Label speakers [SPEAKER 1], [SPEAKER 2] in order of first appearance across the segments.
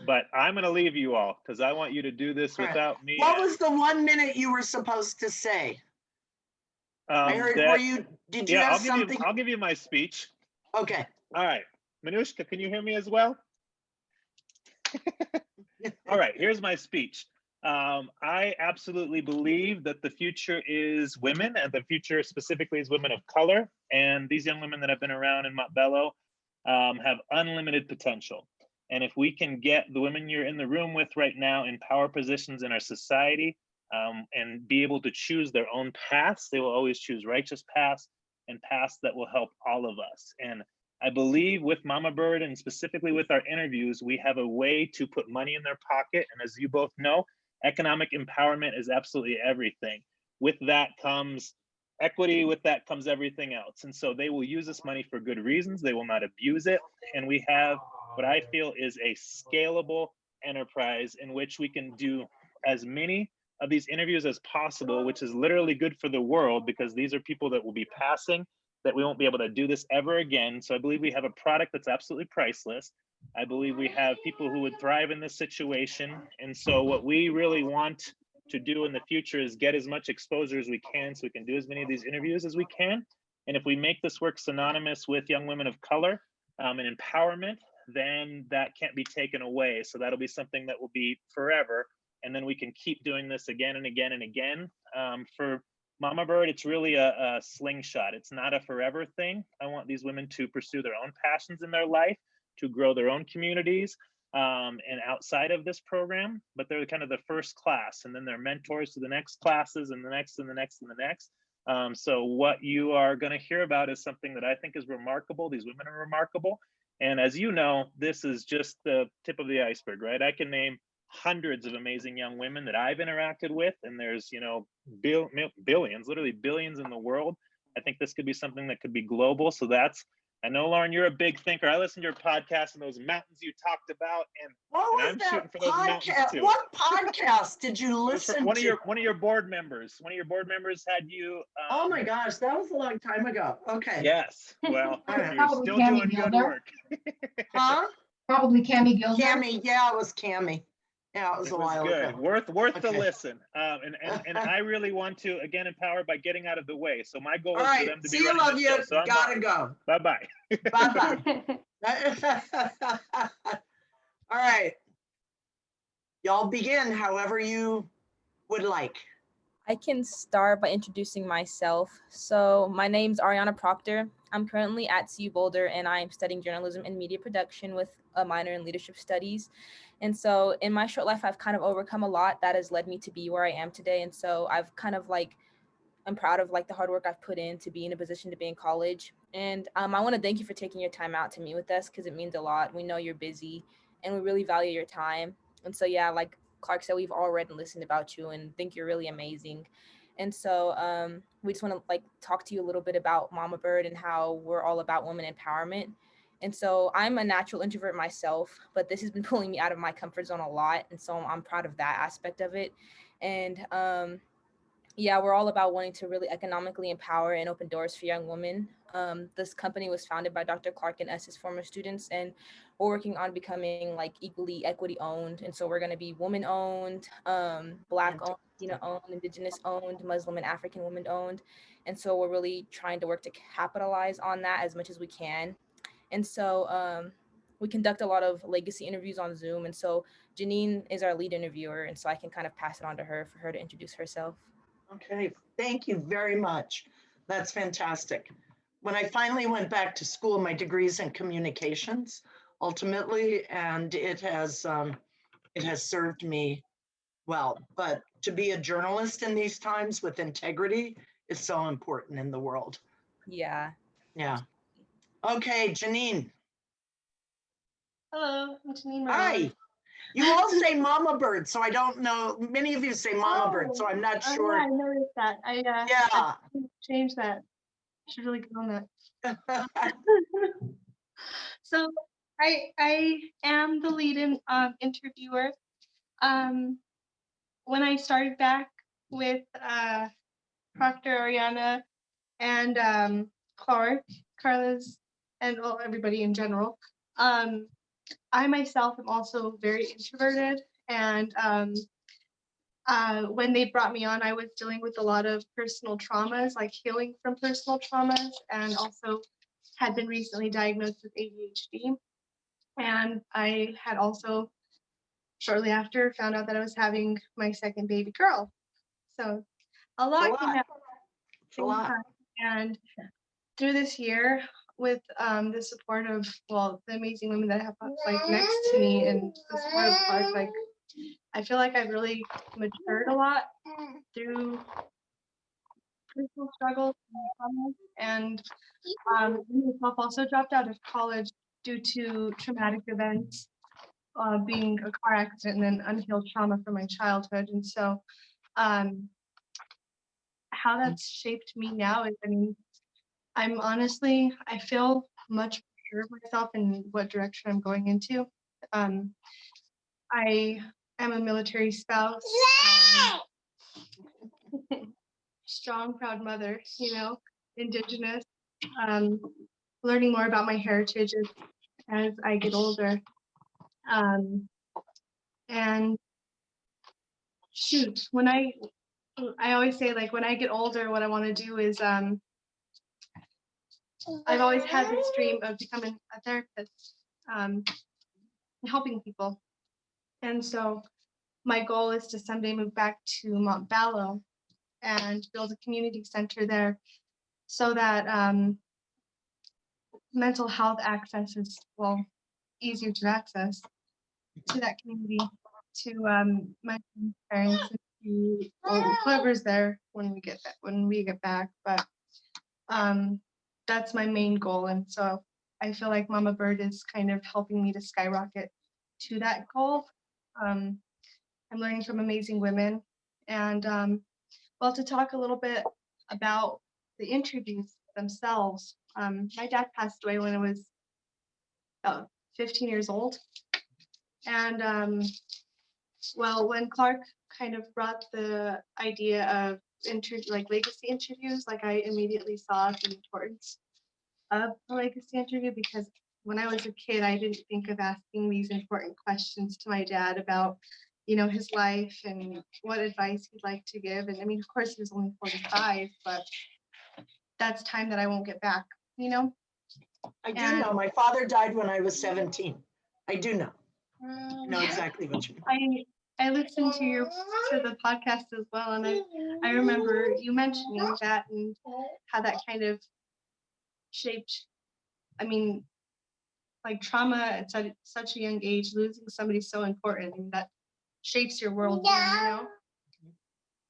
[SPEAKER 1] But I'm going to leave you all because I want you to do this without me.
[SPEAKER 2] What was the 1 minute you were supposed to say? I heard, did you have something?
[SPEAKER 1] I'll give you my speech.
[SPEAKER 2] Okay.
[SPEAKER 1] All right. Manushka, can you hear me as well? All right, here's my speech. I absolutely believe that the future is women, and the future specifically is women of color. And these young women that have been around in Montbello have unlimited potential. And if we can get the women you're in the room with right now in power positions in our society and be able to choose their own paths, they will always choose righteous paths and paths that will help all of us. And I believe with Mamabird and specifically with our interviews, we have a way to put money in their pocket. And as you both know, economic empowerment is absolutely everything. With that comes equity, with that comes everything else. And so they will use this money for good reasons. They will not abuse it. And we have what I feel is a scalable enterprise in which we can do as many of these interviews as possible, which is literally good for the world because these are people that will be passing, that we won't be able to do this ever again. So I believe we have a product that's absolutely priceless. I believe we have people who would thrive in this situation. And so what we really want to do in the future is get as much exposure as we can so we can do as many of these interviews as we can. And if we make this work synonymous with young women of color and empowerment, then that can't be taken away. So that'll be something that will be forever. And then we can keep doing this again and again and again. For Mamabird, it's really a slingshot. It's not a forever thing. I want these women to pursue their own passions in their life, to grow their own communities and outside of this program, but they're kind of the first class, and then they're mentors to the next classes and the next and the next and the next. So what you are going to hear about is something that I think is remarkable. These women are remarkable. And as you know, this is just the tip of the iceberg, right? I can name hundreds of amazing young women that I've interacted with, and there's, you know, billions, literally billions in the world. I think this could be something that could be global. So that's, I know, Lauren, you're a big thinker. I listened to your podcast and those mountains you talked about, and I'm shooting for those mountains too.
[SPEAKER 2] What podcast did you listen to?
[SPEAKER 1] One of your board members. One of your board members had you.
[SPEAKER 2] Oh my gosh, that was a long time ago. Okay.
[SPEAKER 1] Yes. Well, you're still doing good work.
[SPEAKER 2] Huh?
[SPEAKER 3] Probably Cammie Gilder.
[SPEAKER 2] Cammie, yeah, it was Cammie. Yeah, it was a while ago.
[SPEAKER 1] Worth the listen. And I really want to, again, empower by getting out of the way. So my goal is for them to be running
[SPEAKER 2] love
[SPEAKER 1] the
[SPEAKER 2] you.
[SPEAKER 1] show. So
[SPEAKER 2] Gotta go.
[SPEAKER 1] Bye-bye.
[SPEAKER 2] Bye-bye. All right. Y'all begin however you would like.
[SPEAKER 4] I can start by introducing myself. So my name's Ariana Proctor. I'm currently at CU Boulder, and I'm studying journalism and media production with a minor in leadership studies. And so in my short life, I've kind of overcome a lot that has led me to be where I am today. And so I've kind of I'm proud of the hard work I've put in to be in a position to be in college. And I want to thank you for taking your time out to meet with us because it means a lot. We know you're busy and we really value your time. And so, yeah, like Clark said, we've all read and listened about you and think you're really amazing. And so we just want to talk to you a little bit about Mamabird and how we're all about women empowerment. And so I'm a natural introvert myself, but this has been pulling me out of my comfort zone a lot. And so I'm proud of that aspect of it. And yeah, we're all about wanting to really economically empower and open doors for young women. This company was founded by Dr. Clark and us as former students, and we're working on becoming equally equity owned. And so we're going to be woman owned, Black owned, Latina owned, Indigenous owned, Muslim and African women owned. And so we're really trying to work to capitalize on that as much as we can. And so we conduct a lot of legacy interviews on Zoom. And so Janine is our lead interviewer. And so I can kind of pass it on to her for her to introduce herself.
[SPEAKER 2] Okay, thank you very much. That's fantastic. When I finally went back to school, my degree's in communications, ultimately, and it has served me well. But to be a journalist in these times with integrity is so important in the world.
[SPEAKER 4] Yeah.
[SPEAKER 2] Yeah. Okay, Janine.
[SPEAKER 5] Hello, I'm Janine.
[SPEAKER 2] Hi. You all say Mamabird, so I don't know. Many of you say Mamabird, so I'm not sure.
[SPEAKER 5] Yeah, I noticed that. I changed that. I should really get on that. So I am the lead interviewer. When I started back with Proctor, Ariana, and Clark, Carla's, and everybody in general, I myself am also very introverted, and when they brought me on, I was dealing with a lot of personal traumas, like healing from personal traumas, and also had been recently diagnosed with ADHD. And I had also, shortly after, found out that I was having my second baby girl. So a lot can happen.
[SPEAKER 2] It's a lot.
[SPEAKER 5] And through this year, with the support of, well, the amazing women that I have like next to me and the support of Clark, like I feel like I've really matured a lot through personal struggles and myself also dropped out of college due to traumatic events, being a car accident and then unhealed trauma from my childhood. And so how that's shaped me now is, I mean, I feel much sure of myself and what direction I'm going into. I am a military spouse, strong, proud mother, you know, Indigenous, learning more about my heritage as I get older. And shoot, when I always say, like, when I get older, what I want to do is, I've always had this dream of becoming a therapist, and helping people. And so my goal is to someday move back to Montbello and build a community center there so that mental health access is, well, easier to access to that community, to my parents, and to whoever's there when we get back. But that's my main goal, and so I feel like Mamabird is kind of helping me to skyrocket to that goal. I'm learning from amazing women, and well, to talk a little bit about the interviews themselves. My dad passed away when I was about 15 years old, and well, when Clark kind of brought the idea of legacy interviews, like I immediately saw the importance of a legacy interview, because when I was a kid, I didn't think of asking these important questions to my dad about, you know, his life and what advice he'd like to give. And I mean, of course, he was only 45, but that's time that I won't get back, you know?
[SPEAKER 2] I do know. My father died when I was 17. I do know. I know exactly what you mean.
[SPEAKER 5] I listened to the podcast as well, and I remember you mentioning that and how that kind of shaped, I mean, like trauma at such a young age, losing somebody so important, and that shapes your world, you know?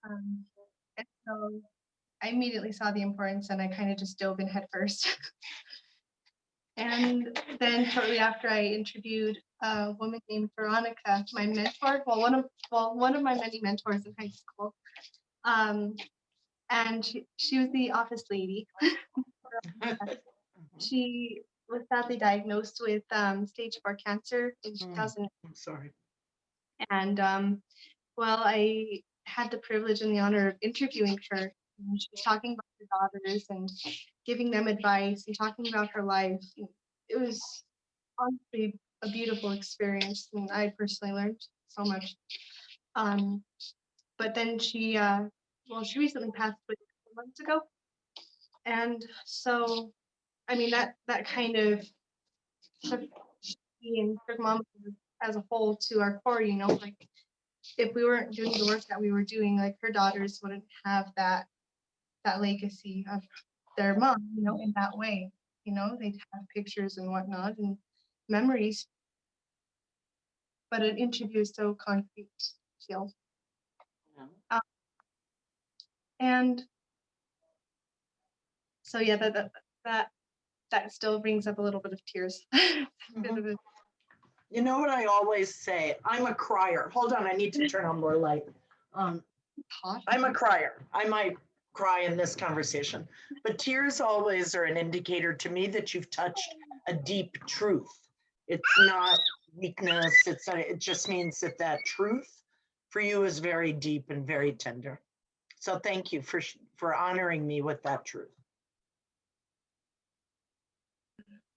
[SPEAKER 5] And so I immediately saw the importance, and I kind of just dove in head first. And then shortly after, I interviewed a woman named Veronica, my mentor, one of my many mentors in high school. And she was the office lady. She was sadly diagnosed with stage 4 cancer in 2000.
[SPEAKER 2] I'm sorry.
[SPEAKER 5] And well, I had the privilege and the honor of interviewing her. She was talking about her daughters and giving them advice and talking about her life. It was honestly a beautiful experience, and I personally learned so much. But then she recently passed away a couple months ago, and so I mean that kind of took me and took Mom as a whole to our core, you know, like if we weren't doing the work that we were doing, like her daughters wouldn't have that legacy of their mom, you know, in that way. You know, they'd have pictures and whatnot and memories, but an interview is so concrete, feel. And so yeah, that still brings up a little bit of tears.
[SPEAKER 2] You know what I always say? I'm a crier. Hold on, I need to turn on more light. I'm a crier. I might cry in this conversation, but tears always are an indicator to me that you've touched a deep truth. It's not weakness. It just means that truth for you is very deep and very tender. So thank you for honoring me with that truth.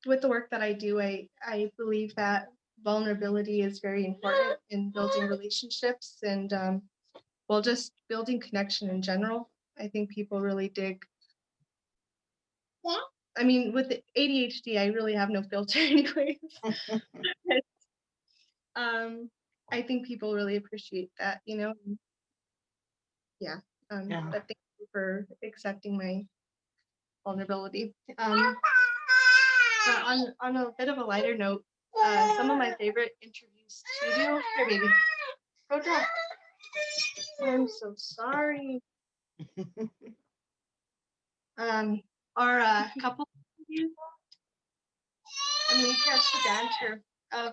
[SPEAKER 5] With the work that I do, I believe that vulnerability is very important in building relationships and, well, just building connection in general. I think people really dig. I mean, with the ADHD, I really have no filter anyways. I think people really appreciate that, you know. Yeah. But thank you for accepting my vulnerability. But on a bit of a lighter note, some of my favorite interviews to do. Here, baby. Go draw. I'm so sorry. Are couple interviews. I mean, catch the banter of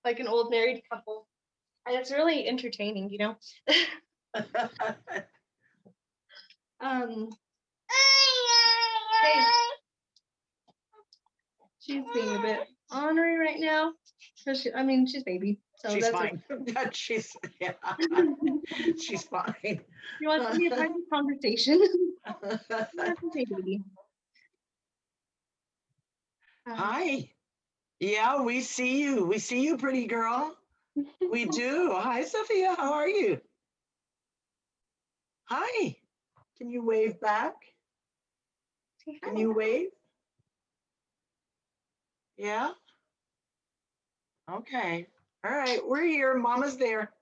[SPEAKER 5] like an old married couple, and it's really entertaining, you know. Hey, she's being a bit ornery right now. I mean, she's baby, so
[SPEAKER 2] She's
[SPEAKER 5] that's
[SPEAKER 2] fine. She's she's fine.
[SPEAKER 5] You want to be a part of the conversation? That's okay, baby.
[SPEAKER 2] Hi. Yeah, we see you. We see you, pretty girl. We do. Hi, Sophia. How are you? Hi. Can you wave back? Can you wave? Yeah. Okay. All right. We're here. Mama's there.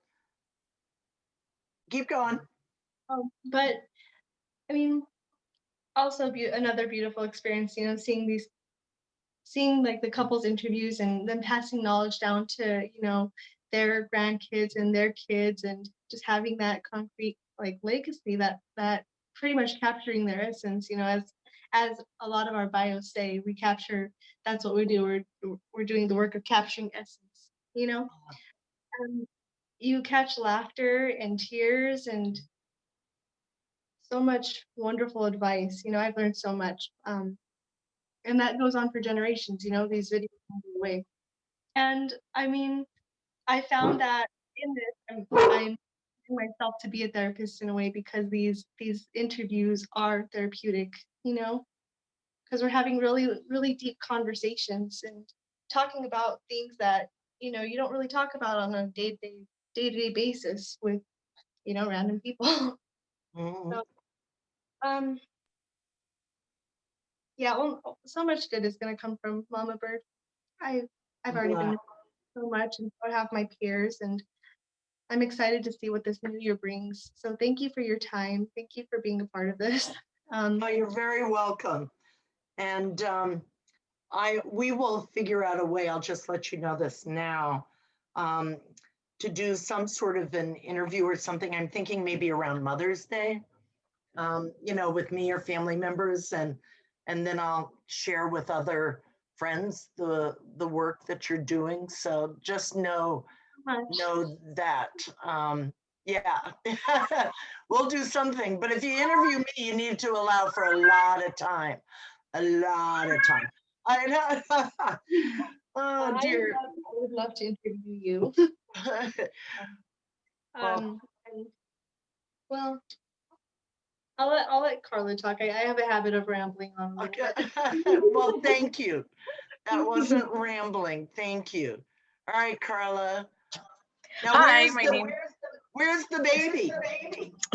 [SPEAKER 2] Keep going.
[SPEAKER 5] But I mean, also another beautiful experience, you know, seeing like the couples interviews and them passing knowledge down to, you know, their grandkids and their kids, and just having that concrete like legacy that pretty much capturing their essence, you know, as a lot of our bios say, we capture, that's what we do. We're doing the work of capturing essence, you know. You catch laughter and tears and so much wonderful advice. You know, I've learned so much. And that goes on for generations, you know, these videos go away. And I mean, I found that in this, I'm myself to be a therapist in a way, because these interviews are therapeutic, you know, because we're having really, really deep conversations and talking about things that, you know, you don't really talk about on a day-to-day basis with, you know, random people. So, yeah, well, so much good is going to come from Mamabird. I've already been so much, and so have my peers, and I'm excited to see what this new year brings. So thank you for your time. Thank you for being a part of this.
[SPEAKER 2] Oh, you're very welcome. And we will figure out a way, I'll just let you know this now, to do some sort of an interview or something. I'm thinking maybe around Mother's Day, you know, with me or family members, and then I'll share with other friends the work that you're doing. So just know that. Yeah, we'll do something. But if you interview me, you need to allow for a lot of time. A lot of time. I know. Oh dear.
[SPEAKER 5] I would love to interview you. Well, I'll let Carla talk. I have a habit of rambling on.
[SPEAKER 2] Okay. Well, thank you. That wasn't rambling. Thank you. All right, Carla. Now,
[SPEAKER 3] Hi,
[SPEAKER 2] where's the baby?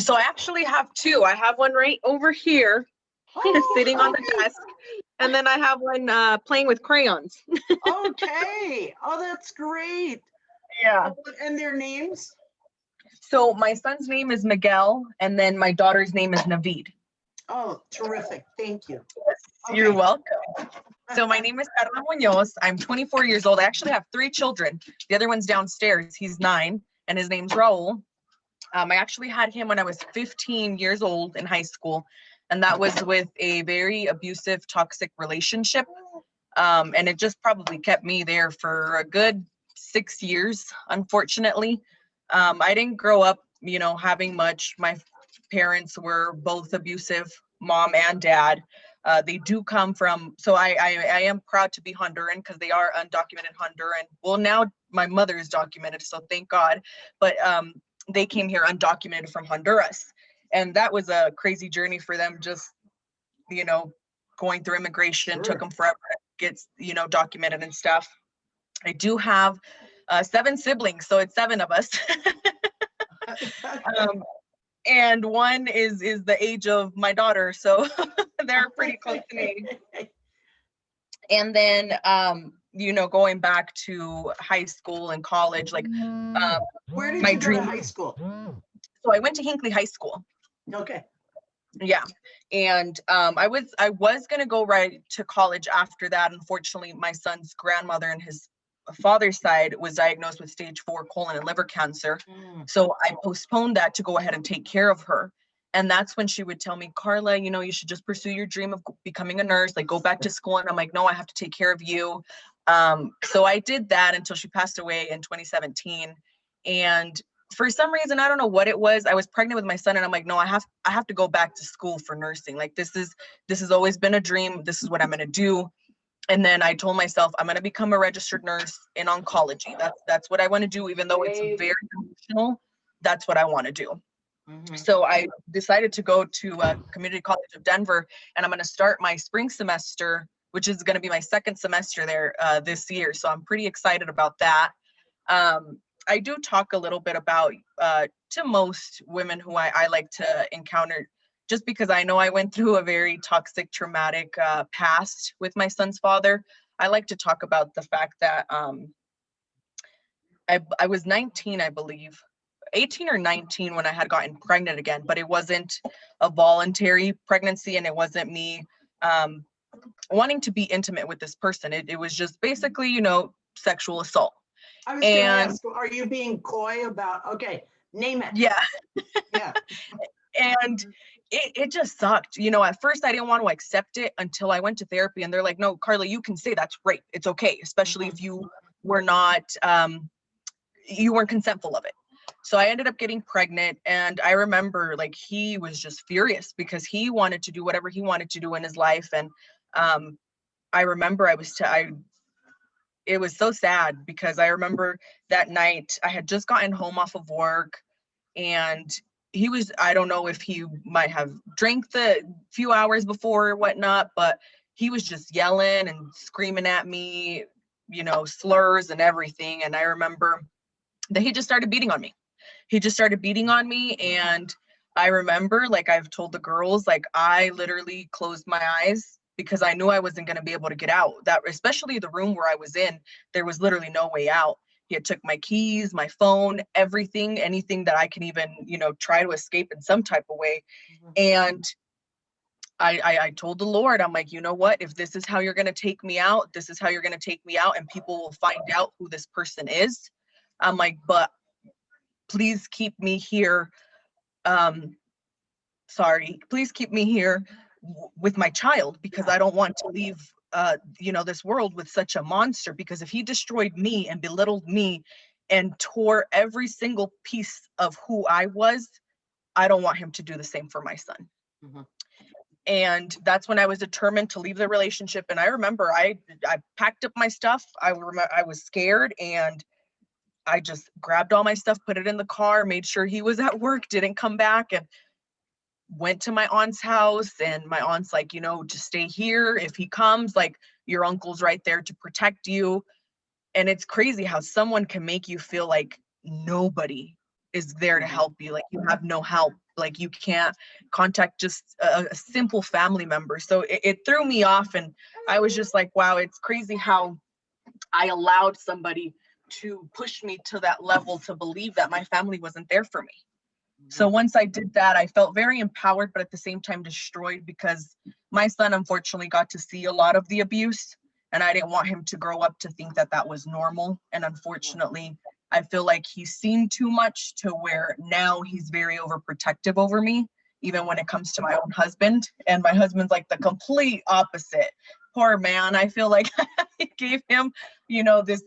[SPEAKER 3] So I actually have two. I have one right over here, sitting on the desk, and then I have one playing with crayons.
[SPEAKER 2] Okay. Oh, that's great.
[SPEAKER 3] Yeah.
[SPEAKER 2] And their names?
[SPEAKER 3] So my son's name is Miguel, and then my daughter's name is Navid.
[SPEAKER 2] Oh, terrific. Thank you.
[SPEAKER 3] Okay. You're welcome. So my name is Carla Munoz. I'm 24 years old. I actually have 3 children. The other one's downstairs. He's 9, and his name's Raul. I actually had him when I was 15 years old in high school, and that was with a very abusive, toxic relationship. And it just probably kept me there for a good 6 years, unfortunately. I didn't grow up, you know, having much. My parents were both abusive, mom and dad. They do come from, so I am proud to be Honduran, because they are undocumented Honduran. Well, now my mother is documented, so thank God. But they came here undocumented from Honduras. And that was a crazy journey for them, just, you know, going through immigration. Sure. Took them forever to get, you know, documented and stuff. I do have 7 siblings, so it's 7 of us. And one is the age of my daughter, so they're pretty close to me. And then, you know, going back to high school and college, like,
[SPEAKER 2] Where did
[SPEAKER 3] my
[SPEAKER 2] you go to
[SPEAKER 3] dream.
[SPEAKER 2] high school?
[SPEAKER 3] So I went to Hinckley High School.
[SPEAKER 2] Okay.
[SPEAKER 3] Yeah. And I was gonna go right to college after that. Unfortunately, my son's grandmother and his father's side was diagnosed with stage 4 colon and liver cancer. So I postponed that to go ahead and take care of her. And that's when she would tell me, Carla, you know, you should just pursue your dream of becoming a nurse, like go back to school. And I'm like, no, I have to take care of you. So I did that until she passed away in 2017. And for some reason, I don't know what it was, I was pregnant with my son and I'm like, no, I have to go back to school for nursing. Like this has always been a dream. This is what I'm going to do. And then I told myself, I'm going to become a registered nurse in oncology. That's what I want to do, even though it's very emotional. That's what I want to do. So I decided to go to Community College of Denver, and I'm going to start my spring semester, which is going to be my 2nd semester there this year. So I'm pretty excited about that. I do talk a little bit about, to most women who I like to encounter, just because I know I went through a very toxic, traumatic past with my son's father. I like to talk about the fact that I was 19, I believe, 18 or 19 when I had gotten pregnant again, but it wasn't a voluntary pregnancy and it wasn't me wanting to be intimate with this person. It was just basically, you know, sexual assault.
[SPEAKER 2] I was going to ask, are you being coy about, okay, name it.
[SPEAKER 3] Yeah.
[SPEAKER 2] Yeah.
[SPEAKER 3] And it just sucked. You know, at first I didn't want to accept it until I went to therapy and they're like, no, Carla, you can say that's rape. It's okay. Especially if you were not, you weren't consentful of it. So I ended up getting pregnant, and I remember like he was just furious because he wanted to do whatever he wanted to do in his life. And I remember it was so sad because I remember that night I had just gotten home off of work, and he was, I don't know if he might have drank the few hours before or whatnot, but he was just yelling and screaming at me, you know, slurs and everything. And I remember that he just started beating on me. And I remember, like I've told the girls, like I literally closed my eyes because I knew I wasn't going to be able to get out. That, especially the room where I was in, there was literally no way out. He had took my keys, my phone, everything, anything that I can even, you know, try to escape in some type of way. And I told the Lord, I'm like, you know what, if this is how you're going to take me out, this is how you're going to take me out, and people will find out who this person is. I'm like, but please keep me here. Please keep me here with my child, because I don't want to leave, you know, this world with such a monster, because if he destroyed me and belittled me and tore every single piece of who I was, I don't want him to do the same for my son. And that's when I was determined to leave the relationship. And I remember I packed up my stuff. I was scared, and I just grabbed all my stuff, put it in the car, made sure he was at work, didn't come back, and went to my aunt's house. And my aunt's like, you know, just stay here. If he comes, like, your uncle's right there to protect you. And it's crazy how someone can make you feel like nobody is there to help you. Like you have no help. Like you can't contact just a simple family member. So it threw me off. And I was just like, wow, it's crazy how I allowed somebody to push me to that level to believe that my family wasn't there for me. So once I did that, I felt very empowered, but at the same time destroyed, because my son unfortunately got to see a lot of the abuse, and I didn't want him to grow up to think that that was normal. And unfortunately, I feel like he's seen too much to where now he's very overprotective over me, even when it comes to my own husband. And my husband's like the complete opposite. Poor man. I feel like I gave him, you know, this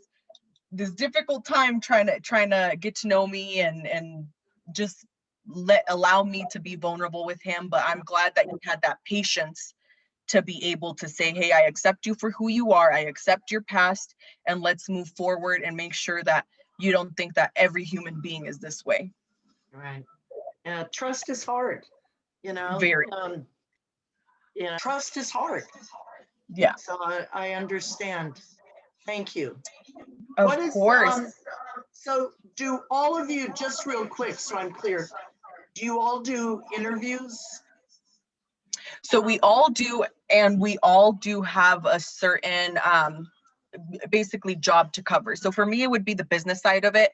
[SPEAKER 3] difficult time trying to get to know me and just allow me to be vulnerable with him. But I'm glad that he had that patience to be able to say, hey, I accept you for who you are. I accept your past, and let's move forward and make sure that you don't think that every human being is this way.
[SPEAKER 2] Right. Trust is hard, you know.
[SPEAKER 3] Very.
[SPEAKER 2] Trust is hard.
[SPEAKER 3] Yeah.
[SPEAKER 2] So I understand. Thank you.
[SPEAKER 3] Of course.
[SPEAKER 2] So do all of you, just real quick, so I'm clear, do you all do interviews?
[SPEAKER 3] So we all do, and we all do have a certain basically job to cover. So for me, it would be the business side of it.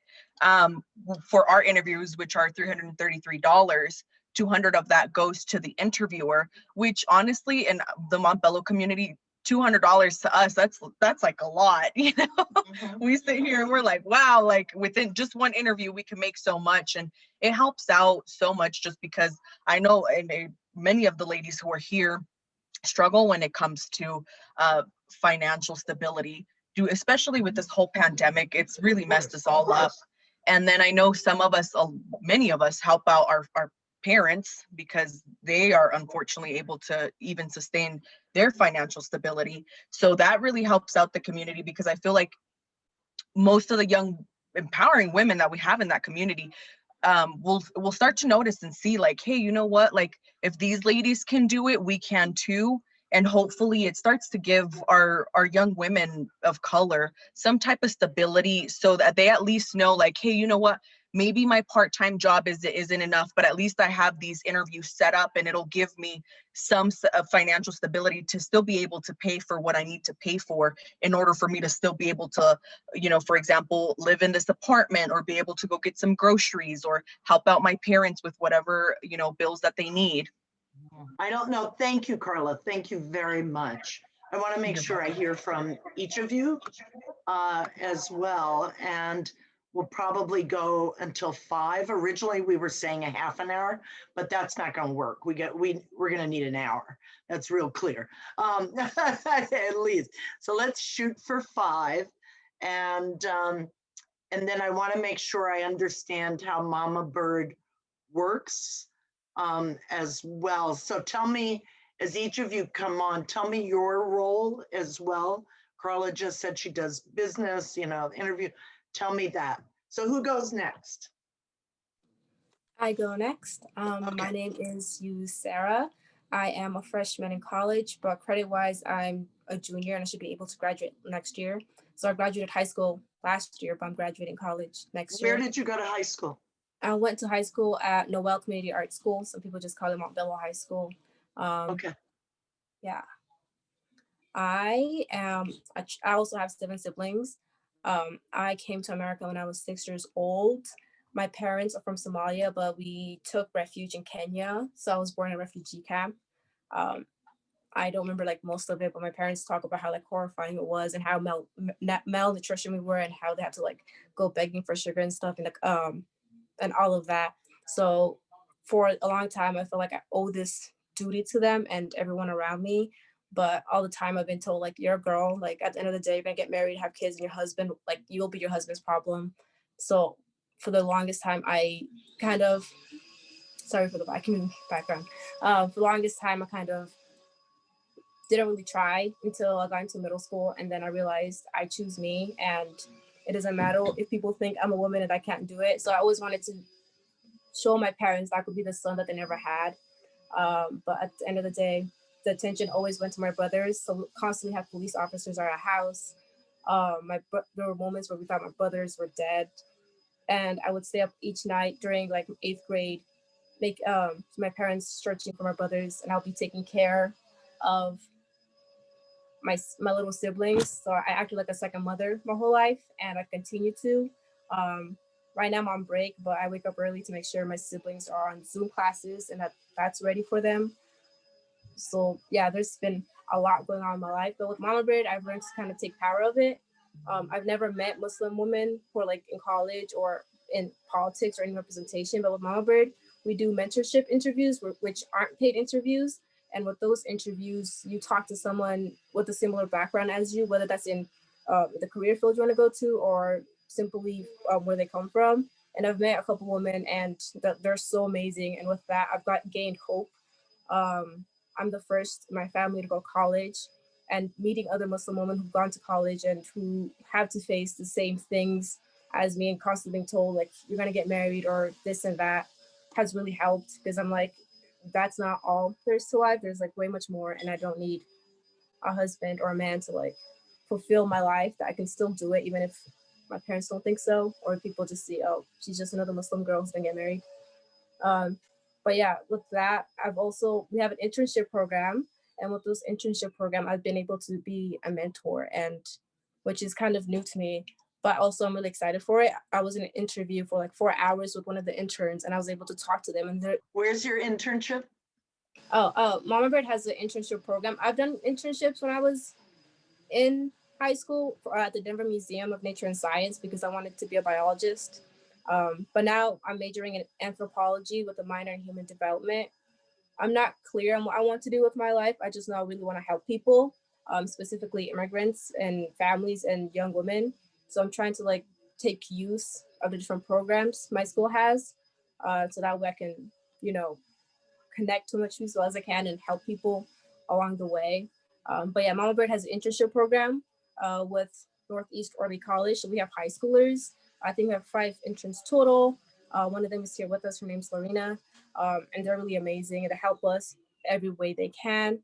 [SPEAKER 3] For our interviews, which are $333, 200 of that goes to the interviewer, which honestly, in the Montbello community, $200 to us, that's like a lot, you know.
[SPEAKER 2] Mhm.
[SPEAKER 3] We sit here and we're like, wow, like within just one interview we can make so much, and it helps out so much, just because I know many of the ladies who are here struggle when it comes to financial stability, especially with this whole pandemic. It's really messed us all up. And then I know some of us, many of us, help out our parents, because they are unfortunately able to even sustain their financial stability. So that really helps out the community, because I feel like most of the young empowering women that we have in that community we'll start to notice and see, like, hey, you know what, like if these ladies can do it, we can too. And hopefully it starts to give our young women of color some type of stability, so that they at least know, like, hey, you know what, maybe my part-time job isn't enough, but at least I have these interviews set up, and it'll give me some financial stability to still be able to pay for what I need to pay for, in order for me to still be able to, you know, for example, live in this apartment, or be able to go get some groceries, or help out my parents with whatever, you know, bills that they need.
[SPEAKER 2] I don't know. Thank you, Carla. Thank you very much. I want to make sure I hear from each of you as well. And we'll probably go until 5. Originally, we were saying a half an hour, but that's not going to work. We're going to need an hour. That's real clear, at least. So let's shoot for 5. And then I want to make sure I understand how Mamabird works as well. So tell me, as each of you come on, tell me your role as well. Carla just said she does business, you know, interview. Tell me that. So who goes next?
[SPEAKER 6] I go next.
[SPEAKER 2] Okay.
[SPEAKER 6] My name is Sarah. I am a freshman in college, but credit-wise, I'm a junior and I should be able to graduate next year. So I graduated high school last year, but I'm graduating college next year.
[SPEAKER 2] Where did you go to high school?
[SPEAKER 6] I went to high school at Noel Community Arts School. Some people just call it Montbello High School.
[SPEAKER 2] Okay.
[SPEAKER 6] Yeah. I also have 7 siblings. I came to America when I was 6 years old. My parents are from Somalia, but we took refuge in Kenya. So I was born in a refugee camp. I don't remember like most of it, but my parents talk about how like horrifying it was, and how malnutrition we were, and how they had to like go begging for sugar and stuff, and like and all of that. So for a long time, I feel like I owe this duty to them and everyone around me. But all the time I've been told, like, you're a girl, like at the end of the day, you're gonna get married, have kids, and your husband, like, you'll be your husband's problem. So for the longest time, I kind of, sorry for the background. For the longest time, I kind of didn't really try until I got into middle school. And then I realized I choose me, and it doesn't matter if people think I'm a woman and I can't do it. So I always wanted to show my parents that I could be the son that they never had. But at the end of the day, the attention always went to my brothers. So we constantly had police officers at our house. There were moments where we thought my brothers were dead. And I would stay up each night during like 8th grade, make my parents searching for my brothers, and I'll be taking care of my little siblings. So I acted like a second mother my whole life, and I continue to. Right now I'm on break, but I wake up early to make sure my siblings are on Zoom classes and that's ready for them. So yeah, there's been a lot going on in my life, but with Mamabird, I've learned to kind of take power of it. I've never met Muslim women who are like in college or in politics or any representation, but with Mamabird, we do mentorship interviews, which aren't paid interviews. And with those interviews, you talk to someone with a similar background as you, whether that's in the career field you want to go to, or simply where they come from. And I've met a couple women, and they're so amazing. And with that, I've gained hope. I'm the first in my family to go to college, and meeting other Muslim women who've gone to college and who have to face the same things as me, and constantly being told like, you're gonna get married or this and that, has really helped, because I'm like, that's not all there's to life. There's like way much more, and I don't need a husband or a man to like fulfill my life, that I can still do it even if my parents don't think so, or people just see, oh, she's just another Muslim girl who's gonna get married. But yeah, with that, we have an internship program, and with this internship program, I've been able to be a mentor, and which is kind of new to me, but also I'm really excited for it. I was in an interview for like 4 hours with one of the interns, and I was able to talk to them. And
[SPEAKER 2] where's your internship?
[SPEAKER 6] Mamabird has an internship program. I've done internships when I was in high school at the Denver Museum of Nature and Science because I wanted to be a biologist. But now I'm majoring in anthropology with a minor in human development. I'm not clear on what I want to do with my life. I just know I really want to help people, specifically immigrants and families and young women. So I'm trying to like take use of the different programs my school has, so that way I can, you know, connect to much as well as I can and help people along the way. But yeah, Mamabird has an internship program with Northeast Orly College. So we have high schoolers. I think we have 5 interns total. One of them is here with us. Her name's Lorena. And they're really amazing and they help us every way they can.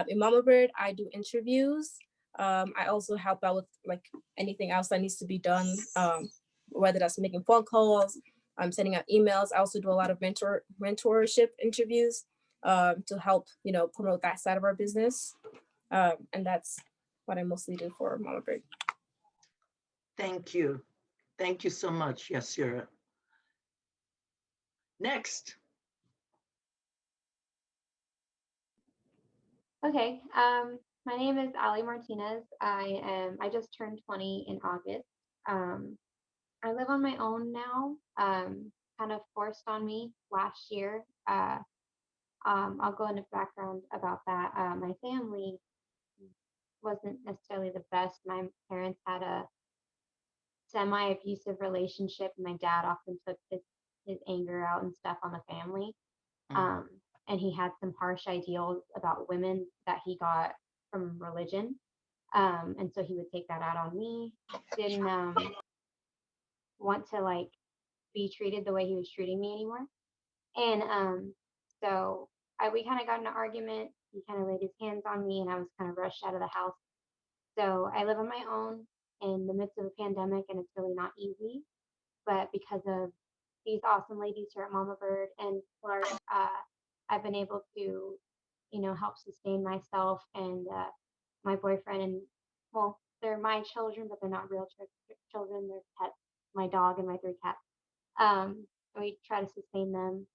[SPEAKER 6] In Mamabird, I do interviews. I also help out with like anything else that needs to be done, whether that's making phone calls, sending out emails. I also do a lot of mentorship interviews to help, you know, promote that side of our business. And that's what I mostly do for Mamabird.
[SPEAKER 2] Thank you. Thank you so much, Yasira. Next.
[SPEAKER 7] Okay, my name is Ali Martinez. I just turned 20 in August. I live on my own now, kind of forced on me last year. I'll go into background about that. My family wasn't necessarily the best. My parents had a semi-abusive relationship. My dad often took his anger out and stuff on the family. And he had some harsh ideals about women that he got from religion. And so he would take that out on me. Didn't want to like be treated the way he was treating me anymore. And so we kind of got in an argument. He kind of laid his hands on me and I was kind of rushed out of the house. So I live on my own in the midst of a pandemic and it's really not easy. But because of these awesome ladies here at Mamabird and Clark, I've been able to, you know, help sustain myself and my boyfriend. And well, they're my children, but they're not real children. They're pets, my dog and my 3 cats. We try to sustain them.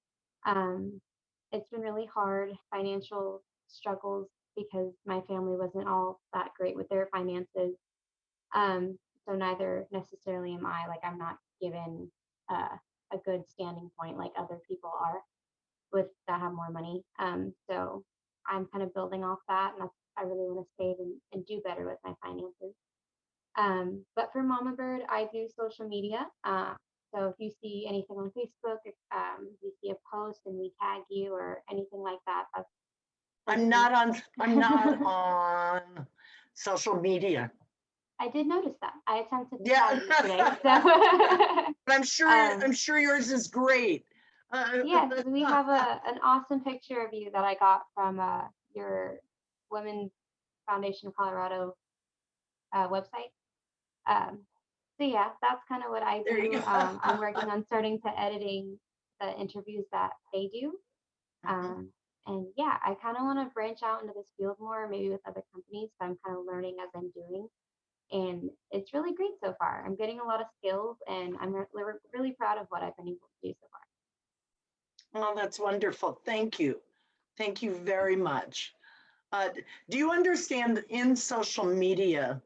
[SPEAKER 7] It's been really hard, financial struggles, because my family wasn't all that great with their finances. So neither necessarily am I. Like I'm not given a good standing point like other people are with that have more money. So I'm kind of building off that, and I really want to save and do better with my finances. But for Mamabird, I do social media. So if you see anything on Facebook, if you see a post and we tag you or anything like that, that's
[SPEAKER 2] I'm not on social media.
[SPEAKER 7] I did notice that. I attempted to
[SPEAKER 2] Yeah.
[SPEAKER 7] tag you today. So.
[SPEAKER 2] But I'm sure yours is great.
[SPEAKER 7] Yes, we have an awesome picture of you that I got from your Women's Foundation of Colorado website. So yeah, that's kind of what I do. I'm working on starting to editing the interviews that they do. And yeah, I kind of want to branch out into this field more, maybe with other companies. So I'm kind of learning as I'm doing. And it's really great so far. I'm getting a lot of skills and I'm really proud of what I've been able to do so far.
[SPEAKER 2] Oh, that's wonderful. Thank you. Thank you very much. Do you understand in social media,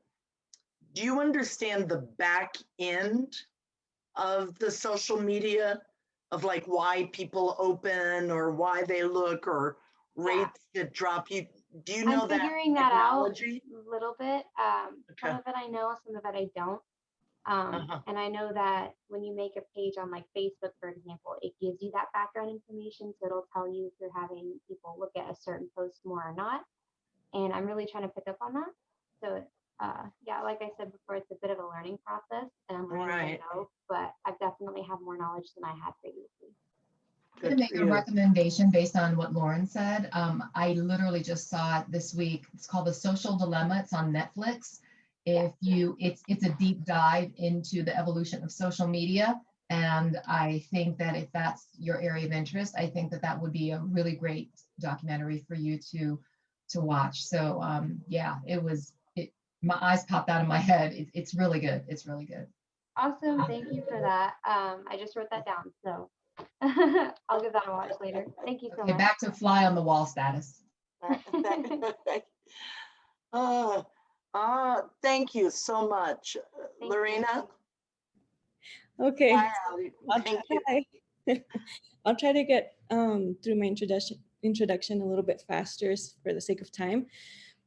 [SPEAKER 2] do you understand the back end of the social media of like why people open or why they look or rates that drop? Do you know that?
[SPEAKER 7] I'm figuring that out a little bit. Some of it I know, some of it I don't. And I know that when you make a page on like Facebook, for example, it gives you that background information. So it'll tell you if you're having people look at a certain post more or not. And I'm really trying to pick up on that. So yeah, like I said before, it's a bit of a learning process and I'm learning as I go, but I definitely have more knowledge than I had previously.
[SPEAKER 8] I'm going to make a recommendation based on what Lauren said. I literally just saw it this week. It's called The Social Dilemma. It's on Netflix. It's a deep dive into the evolution of social media. And I think that if that's your area of interest, I think that that would be a really great documentary for you to watch. So yeah, my eyes popped out of my head. It's really good. It's really good.
[SPEAKER 7] Awesome. Thank you for that. I just wrote that down, so I'll give that a watch later. Thank you so
[SPEAKER 8] Okay,
[SPEAKER 7] much.
[SPEAKER 8] back to fly on the wall status.
[SPEAKER 2] Thank you so much,
[SPEAKER 7] Thank
[SPEAKER 2] Lorena.
[SPEAKER 4] Okay.
[SPEAKER 2] Wow,
[SPEAKER 4] I'll
[SPEAKER 2] thank you.
[SPEAKER 4] try. I'll try to get through my introduction a little bit faster for the sake of time.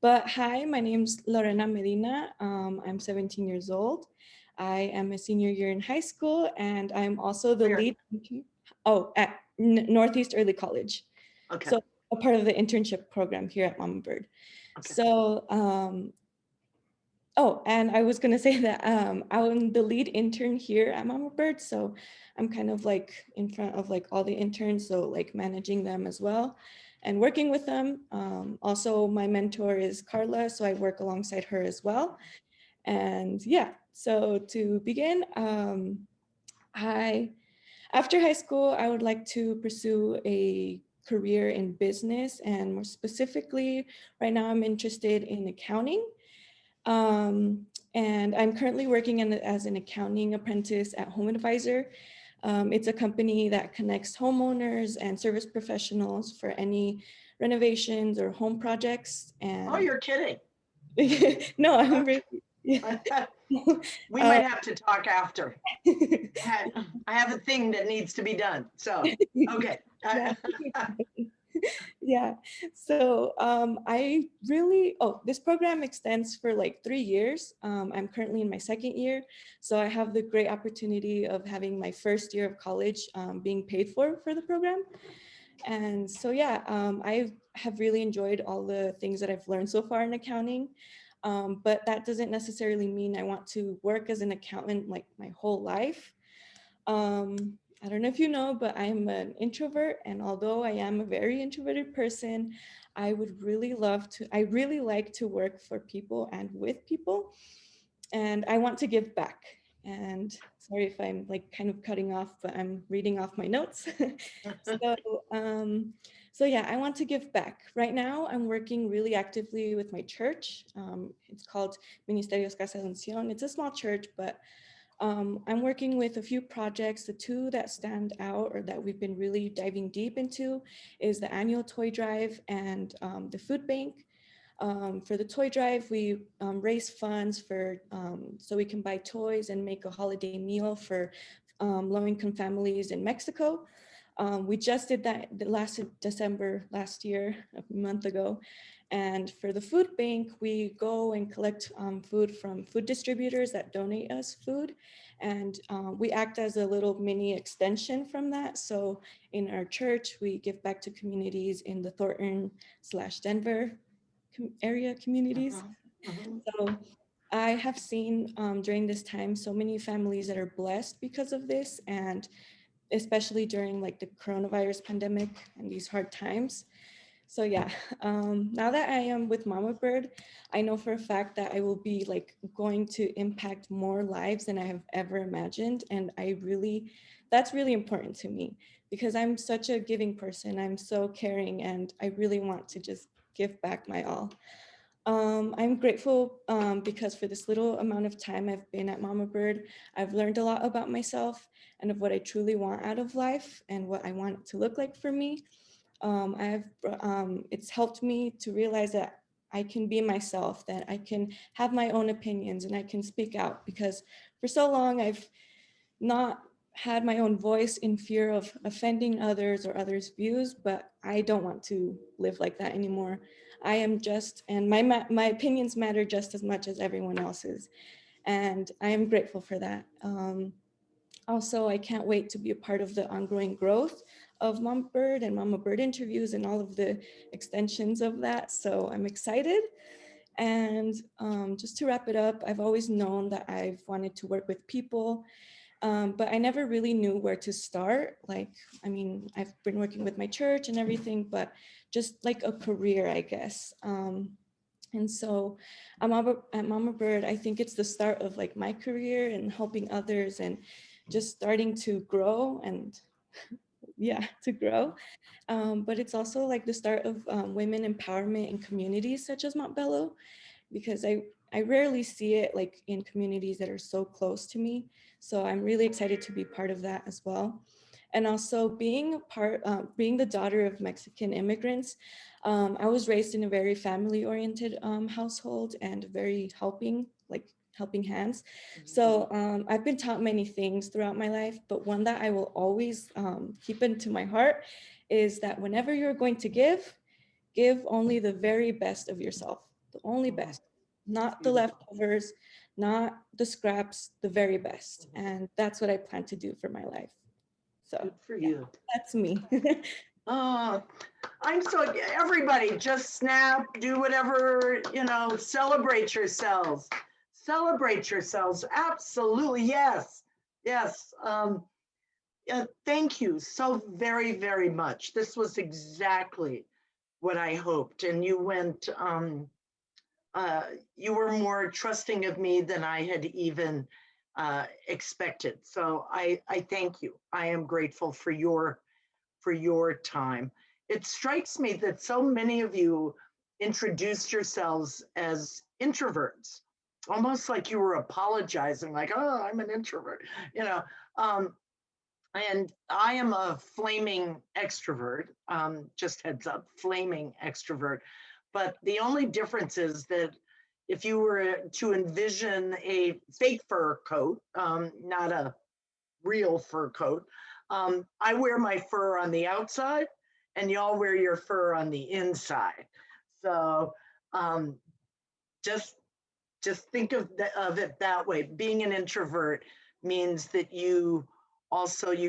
[SPEAKER 4] But hi, my name's Lorena Medina. I'm 17 years old. I am a senior year in high school, and I'm also the lead at Northeast Early College.
[SPEAKER 2] Okay.
[SPEAKER 4] So a part of the internship program here at Mamabird. Okay. So and I was gonna say that I'm the lead intern here at Mamabird, so I'm kind of like in front of like all the interns, so like managing them as well and working with them. Also, my mentor is Carla, so I work alongside her as well. And yeah, so to begin, after high school, I would like to pursue a career in business, and more specifically, right now I'm interested in accounting. And I'm currently working as an accounting apprentice at Home Advisor. It's a company that connects homeowners and service professionals for any renovations or home projects. And
[SPEAKER 2] oh, you're kidding.
[SPEAKER 4] No, I'm really, yeah.
[SPEAKER 2] We might have to talk after. I have a thing that needs to be done. So, okay.
[SPEAKER 4] Yeah. So this program extends for like 3 years. I'm currently in my second year. So I have the great opportunity of having my first year of college being paid for the program. And so, yeah, I have really enjoyed all the things that I've learned so far in accounting. But that doesn't necessarily mean I want to work as an accountant like my whole life. I don't know if you know, but I'm an introvert, and although I am a very introverted person, I really like to work for people and with people, and I want to give back. And sorry if I'm like kind of cutting off, but I'm reading off my notes. So yeah, I want to give back. Right now, I'm working really actively with my church. It's called Ministerios Casa de Unción. It's a small church, but I'm working with a few projects. The two that stand out or that we've been really diving deep into is the annual toy drive and the food bank. For the toy drive, we raise funds for so we can buy toys and make a holiday meal for low-income families in Mexico. We just did that last December last year, a month ago. And for the food bank, we go and collect food from food distributors that donate us food. And we act as a little mini extension from that. So in our church, we give back to communities in the Thornton/Denver area communities. So I have seen during this time so many families that are blessed because of this, and especially during like the coronavirus pandemic and these hard times. So yeah, now that I am with Mamabird, I know for a fact that I will be like going to impact more lives than I have ever imagined. And that's really important to me because I'm such a giving person. I'm so caring, and I really want to just give back my all. I'm grateful because for this little amount of time I've been at Mamabird, I've learned a lot about myself and of what I truly want out of life and what I want it to look like for me. It's helped me to realize that I can be myself, that I can have my own opinions and I can speak out, because for so long I've not had my own voice in fear of offending others or others' views, but I don't want to live like that anymore. I am just, and my opinions matter just as much as everyone else's. And I am grateful for that. Also, I can't wait to be a part of the ongoing growth of Mamabird and Mamabird Interviews and all of the extensions of that. So I'm excited. And just to wrap it up, I've always known that I've wanted to work with people, but I never really knew where to start. Like, I mean, I've been working with my church and everything, but just like a career, I guess.
[SPEAKER 9] And so at Mamabird, I think it's the start of like my career and helping others and just starting to grow and yeah, to grow. But it's also like the start of women empowerment in communities such as Montbello, because I rarely see it like in communities that are so close to me. So I'm really excited to be part of that as well. And also being being the daughter of Mexican immigrants, I was raised in a very family-oriented household and very helping hands. So I've been taught many things throughout my life, but one that I will always keep into my heart is that whenever you're going to give only the very best of yourself, the only best, not the leftovers, not the scraps, the very best. And that's what I plan to do for my life. So
[SPEAKER 2] Good for
[SPEAKER 9] yeah,
[SPEAKER 2] you.
[SPEAKER 9] that's me.
[SPEAKER 2] I'm so, everybody just snap, do whatever, celebrate yourselves. Celebrate yourselves. Absolutely. Yes. Yes. Thank you so very, very much. This was exactly what I hoped. And you went, you were more trusting of me than I had even expected. So I thank you. I am grateful for your time. It strikes me that so many of you introduced yourselves as introverts, almost like you were apologizing, like, oh, I'm an introvert, and I am a flaming extrovert, just heads up, flaming extrovert. But the only difference is that if you were to envision a fake fur coat, not a real fur coat, I wear my fur on the outside and y'all wear your fur on the inside. So just think of it that way. Being an introvert means that you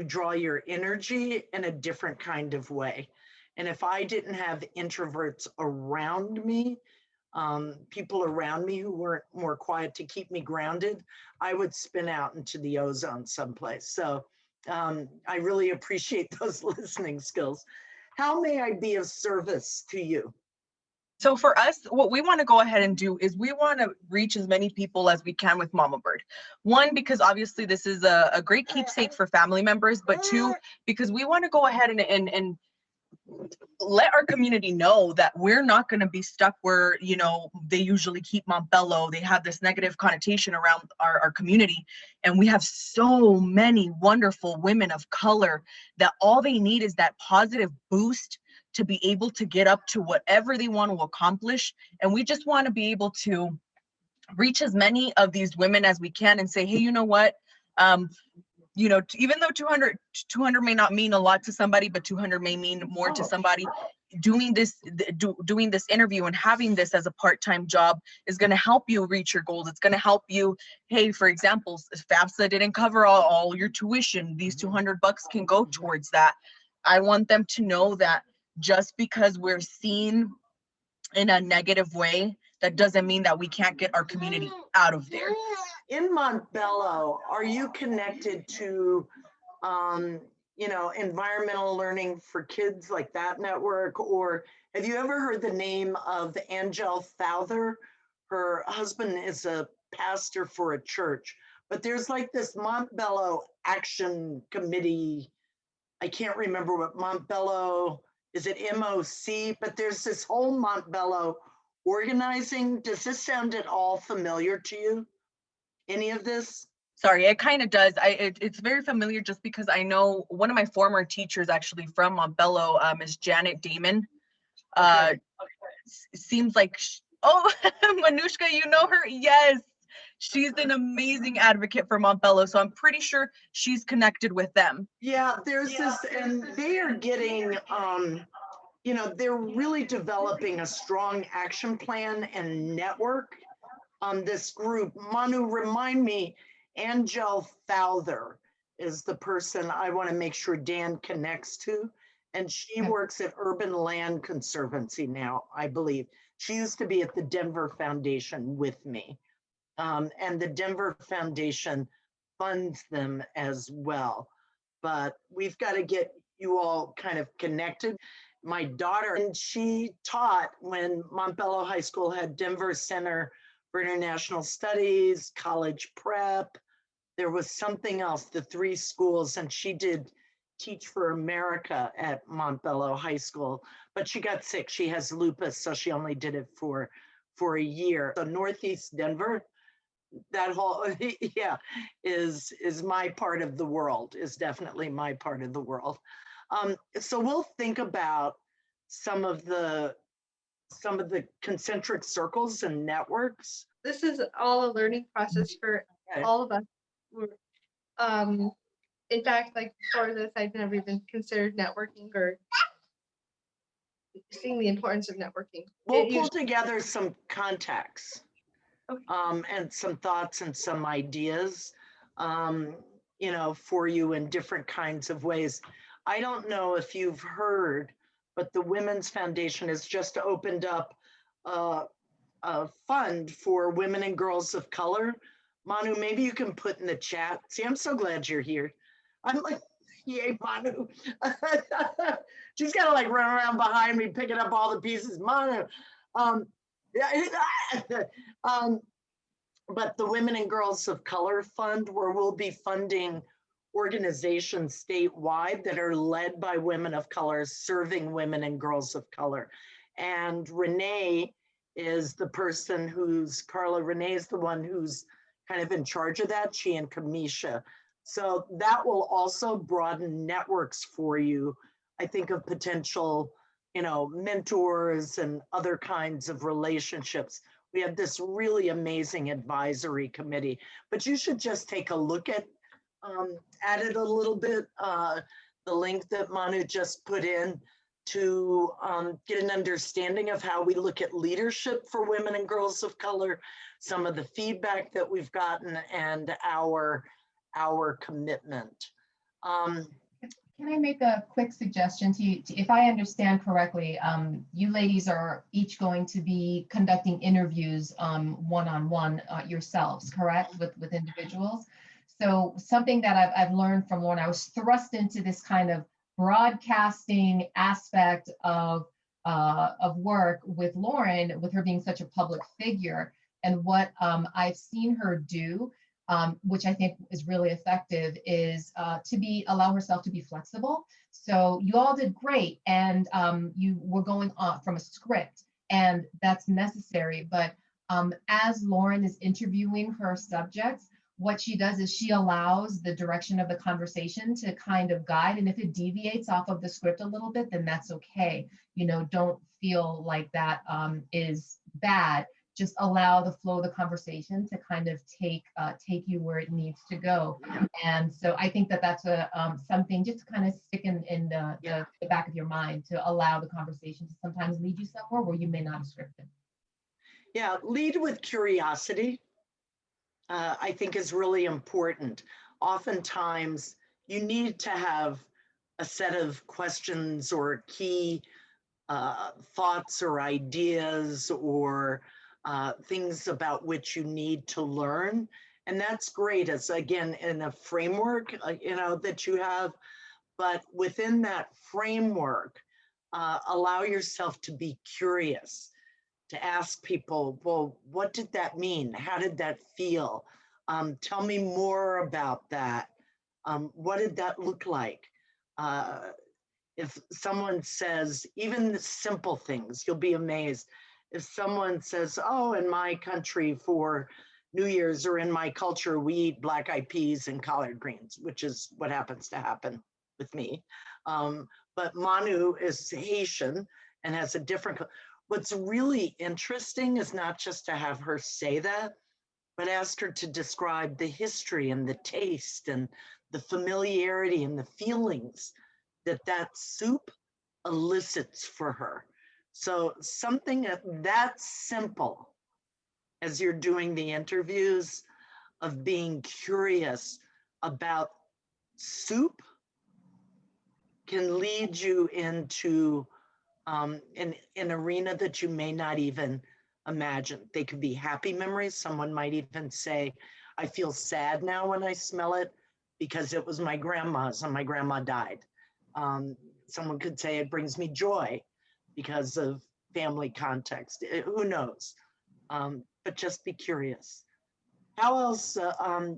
[SPEAKER 2] draw your energy in a different kind of way. And if I didn't have introverts around me, people around me who weren't more quiet to keep me grounded, I would spin out into the ozone someplace. So I really appreciate those listening skills. How may I be of service to you?
[SPEAKER 3] So for us, what we want to go ahead and do is we want to reach as many people as we can with Mamabird. One, because obviously this is a great keepsake for family members, but two, because we want to go ahead and let our community know that we're not going to be stuck where, they usually keep Montbello. They have this negative connotation around our community. And we have so many wonderful women of color that all they need is that positive boost to be able to get up to whatever they want to accomplish. And we just want to be able to reach as many of these women as we can and say, hey, you know what? Even though 200 may not mean a lot to somebody, but 200 may mean more to somebody, doing this interview and having this as a part-time job is going to help you reach your goals. It's going to help you. Hey, for example, if FAFSA didn't cover all your tuition, these $200 can go towards that. I want them to know that just because we're seen in a negative way, that doesn't mean that we can't get our community out of there.
[SPEAKER 2] In Montbello, are you connected to, environmental learning for kids, like that network? Or have you ever heard the name of Angel Souther? Her husband is a pastor for a church, but there's like this Montbello Action Committee. I can't remember what Montbello, is it MOC? But there's this whole Montbello organizing. Does this sound at all familiar to you? Any of this?
[SPEAKER 3] Sorry, it kind of does. It's very familiar just because I know one of my former teachers actually from Montbello, is Janet Damon.
[SPEAKER 2] Okay.
[SPEAKER 3] Seems like, Manushka, you know her? Yes. She's an amazing advocate for Montbello, so I'm pretty sure she's connected with them.
[SPEAKER 2] Yeah, there's this, and they are getting, they're really developing a strong action plan and network. This group, Manu, remind me, Angel Souther is the person I want to make sure Dan connects to. And she works at Urban Land Conservancy now, I believe. She used to be at the Denver Foundation with me. And the Denver Foundation funds them as well. But we've got to get you all kind of connected. my daughter, and she taught when Montbello High School had Denver Center for International Studies, college prep. There was something else, the 3 schools, and she did Teach for America at Montbello High School, but she got sick. She has lupus, so she only did it for a year. So Northeast Denver, that whole, yeah, is my part of the world, is definitely my part of the world. So we'll think about some of the concentric circles and networks.
[SPEAKER 5] This is all a learning process for all of us. In fact, like before this, I've never even considered networking or seeing the importance of networking.
[SPEAKER 2] We'll pull together some contacts, and some thoughts and some ideas, you know, for you in different kinds of ways. I don't know if you've heard, but the Women's Foundation has just opened up a fund for women and girls of color. Manu, maybe you can put in the chat. See, I'm so glad you're here. I'm like, yay, Manu. She's got to like run around behind me, picking up all the pieces. Manu. But the Women and Girls of Color Fund, where we'll be funding organizations statewide that are led by women of color, serving women and girls of color. And Renee is the person Renee is the one who's kind of in charge of that, she and Kamisha. So that will also broaden networks for you, I think, of potential, you know, mentors and other kinds of relationships. We have this really amazing advisory committee, but you should just take a look at it a little bit, the link that Manu just put in to get an understanding of how we look at leadership for women and girls of color, some of the feedback that we've gotten, and our commitment.
[SPEAKER 8] Can I make a quick suggestion to you? If I understand correctly, you ladies are each going to be conducting interviews one-on-one yourselves, correct, with individuals? So something that I've learned from Lauren, I was thrust into this kind of broadcasting aspect of work with Lauren, with her being such a public figure. And what I've seen her do, which I think is really effective, is allow herself to be flexible. So you all did great, and you were going off from a script, and that's necessary. But as Lauren is interviewing her subjects, what she does is she allows the direction of the conversation to kind of guide. And if it deviates off of the script a little bit, then that's okay. You know, don't feel like that is bad. Just allow the flow of the conversation to kind of take you where it needs to go. And so I think that that's something just to kind of stick in the back of your mind, to allow the conversation to sometimes lead you somewhere where you may not have scripted.
[SPEAKER 2] Yeah, lead with curiosity. I think is really important. Oftentimes, you need to have a set of questions or key thoughts or ideas or things about which you need to learn. And that's great. It's, again, in a framework, you know, that you have. But within that framework, allow yourself to be curious, to ask people, well, what did that mean? How did that feel? Tell me more about that. What did that look like? If someone says, even the simple things, you'll be amazed. If someone says, oh, in my country for New Year's, or in my culture, we eat black-eyed peas and collard greens, which is what happens to happen with me. But Manu is Haitian and has a different. What's really interesting is not just to have her say that, but ask her to describe the history and the taste and the familiarity and the feelings that soup elicits for her. So something that simple as you're doing the interviews, of being curious about soup, can lead you into an arena that you may not even imagine. They could be happy memories. Someone might even say, I feel sad now when I smell it because it was my grandma's and my grandma died. someone could say it brings me joy because of family context. Who knows? But just be curious. How else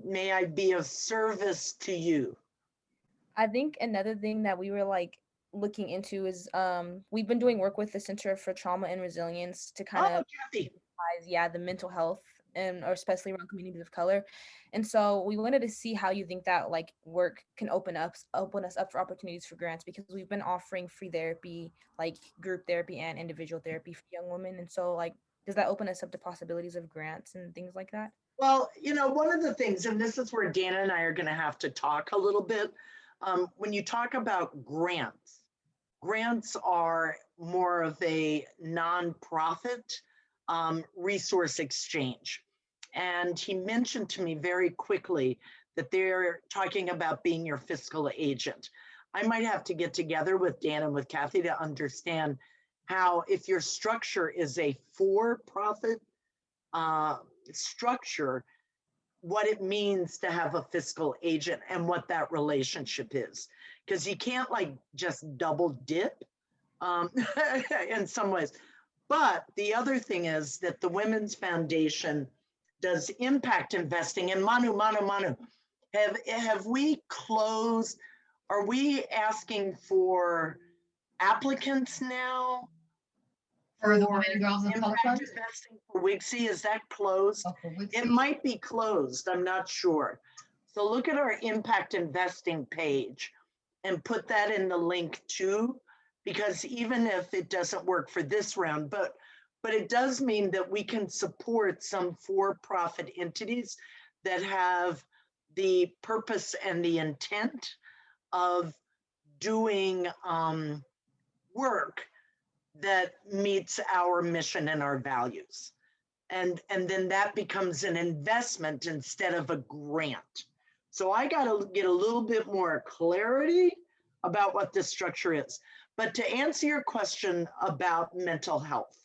[SPEAKER 2] may I be of service to you?
[SPEAKER 4] I think another thing that we were like looking into is we've been doing work with the Center for Trauma and Resilience to kind of
[SPEAKER 2] Kathy.
[SPEAKER 4] the mental health and or especially around communities of color. And so we wanted to see how you think that like work can open us up for opportunities for grants, because we've been offering free therapy, like group therapy and individual therapy for young women. And so like, does that open us up to possibilities of grants and things like that?
[SPEAKER 2] Well, you know, one of the things, and this is where Dana and I are going to have to talk a little bit. When you talk about grants, grants are more of a nonprofit resource exchange. And he mentioned to me very quickly that they're talking about being your fiscal agent. I might have to get together with Dan and with Kathy to understand how, if your structure is a for-profit structure, what it means to have a fiscal agent and what that relationship is. Because you can't like just double dip in some ways. But the other thing is that the Women's Foundation does impact investing. And Manu, have we closed? Are we asking for applicants now?
[SPEAKER 8] For the Women and Girls of Color Fund?
[SPEAKER 2] Investing for WFCO, is that closed?
[SPEAKER 8] Oh, for WFCO?
[SPEAKER 2] It might be closed, I'm not sure. So look at our impact investing page and put that in the link too, because even if it doesn't work for this round, but it does mean that we can support some for-profit entities that have the purpose and the intent of doing work that meets our mission and our values. And then that becomes an investment instead of a grant. So I got to get a little bit more clarity about what this structure is. But to answer your question about mental health,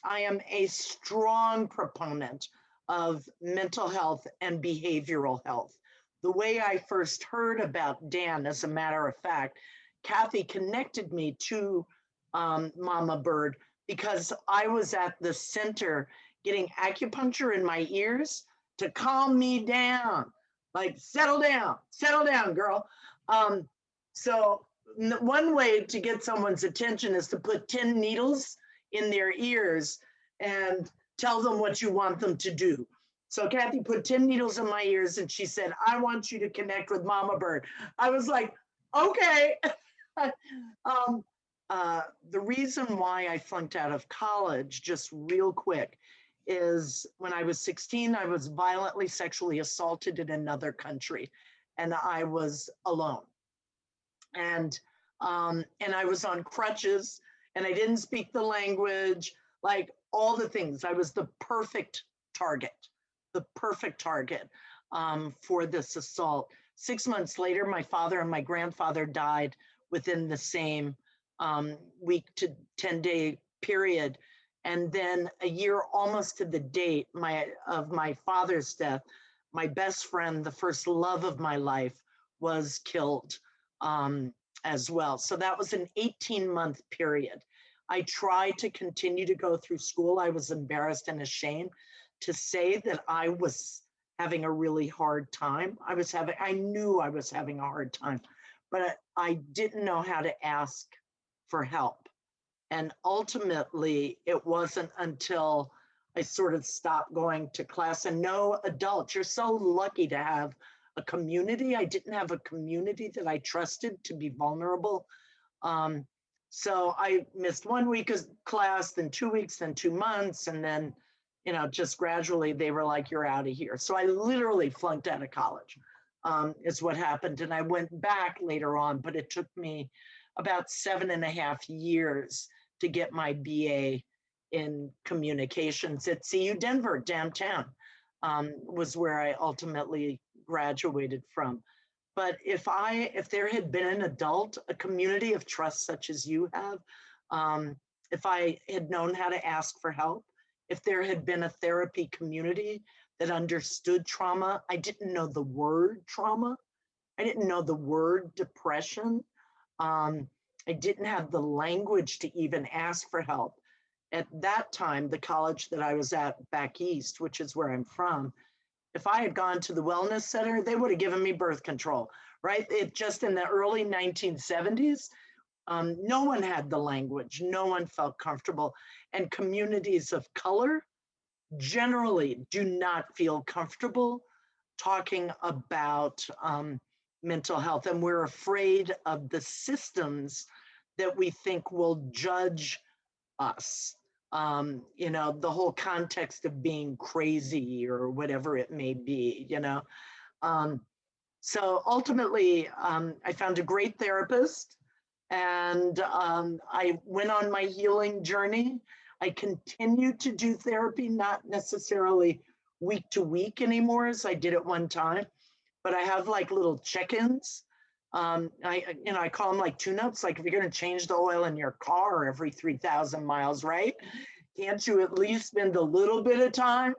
[SPEAKER 2] I am a strong proponent of mental health and behavioral health. The way I first heard about Dan, as a matter of fact, Kathy connected me to Mamabird because I was at the center getting acupuncture in my ears to calm me down, like settle down, girl. So one way to get someone's attention is to put 10 needles in their ears and tell them what you want them to do. So Kathy put 10 needles in my ears and she said, I want you to connect with Mamabird. I was like, okay. The reason why I flunked out of college, just real quick, is when I was 16, I was violently sexually assaulted in another country and I was alone. And I was on crutches and I didn't speak the language, like all the things. I was the perfect target for this assault. 6 months later, my father and my grandfather died within the same week to 10-day period. And then a year almost to the date of my father's death, my best friend, the first love of my life, was killed as well. So that was an 18-month period. I tried to continue to go through school. I was embarrassed and ashamed to say that I was having a really hard time. I knew I was having a hard time, but I didn't know how to ask for help. And ultimately, it wasn't until I sort of stopped going to class. And no adults, you're so lucky to have a community. I didn't have a community that I trusted to be vulnerable. So I missed 1 week of class, then 2 weeks, then 2 months. And then, you know, just gradually they were like, you're out of here. So I literally flunked out of college is what happened. And I went back later on, but it took me about 7.5 years to get my BA in communications at CU Denver downtown, was where I ultimately graduated from. But if there had been an adult, a community of trust such as you have, if I had known how to ask for help, if there had been a therapy community that understood trauma, I didn't know the word trauma. I didn't know the word depression. I didn't have the language to even ask for help. At that time, the college that I was at back east, which is where I'm from, if I had gone to the wellness center, they would have given me birth control, right? It just in the early 1970s, no one had the language, no one felt comfortable, and communities of color generally do not feel comfortable talking about mental health, and we're afraid of the systems that we think will judge us. You know, the whole context of being crazy or whatever it may be, you know. So ultimately, I found a great therapist, and I went on my healing journey. I continue to do therapy, not necessarily week to week anymore as I did at one time, but I have like little check-ins. I call them like tune-ups. Like if you're going to change the oil in your car every 3,000 miles, right? Can't you at least spend a little bit of time,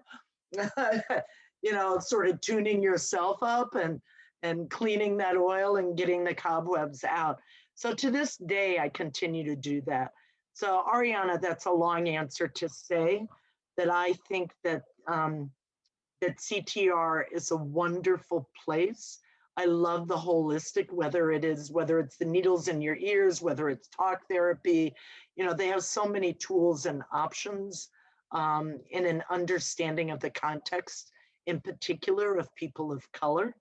[SPEAKER 2] you know, sort of tuning yourself up and cleaning that oil and getting the cobwebs out. So to this day, I continue to do that. So Ariana, that's a long answer to say that I think that that CTR is a wonderful place. I love the holistic, whether it's the needles in your ears, whether it's talk therapy, you know, they have so many tools and options in an understanding of the context, in particular of people of color,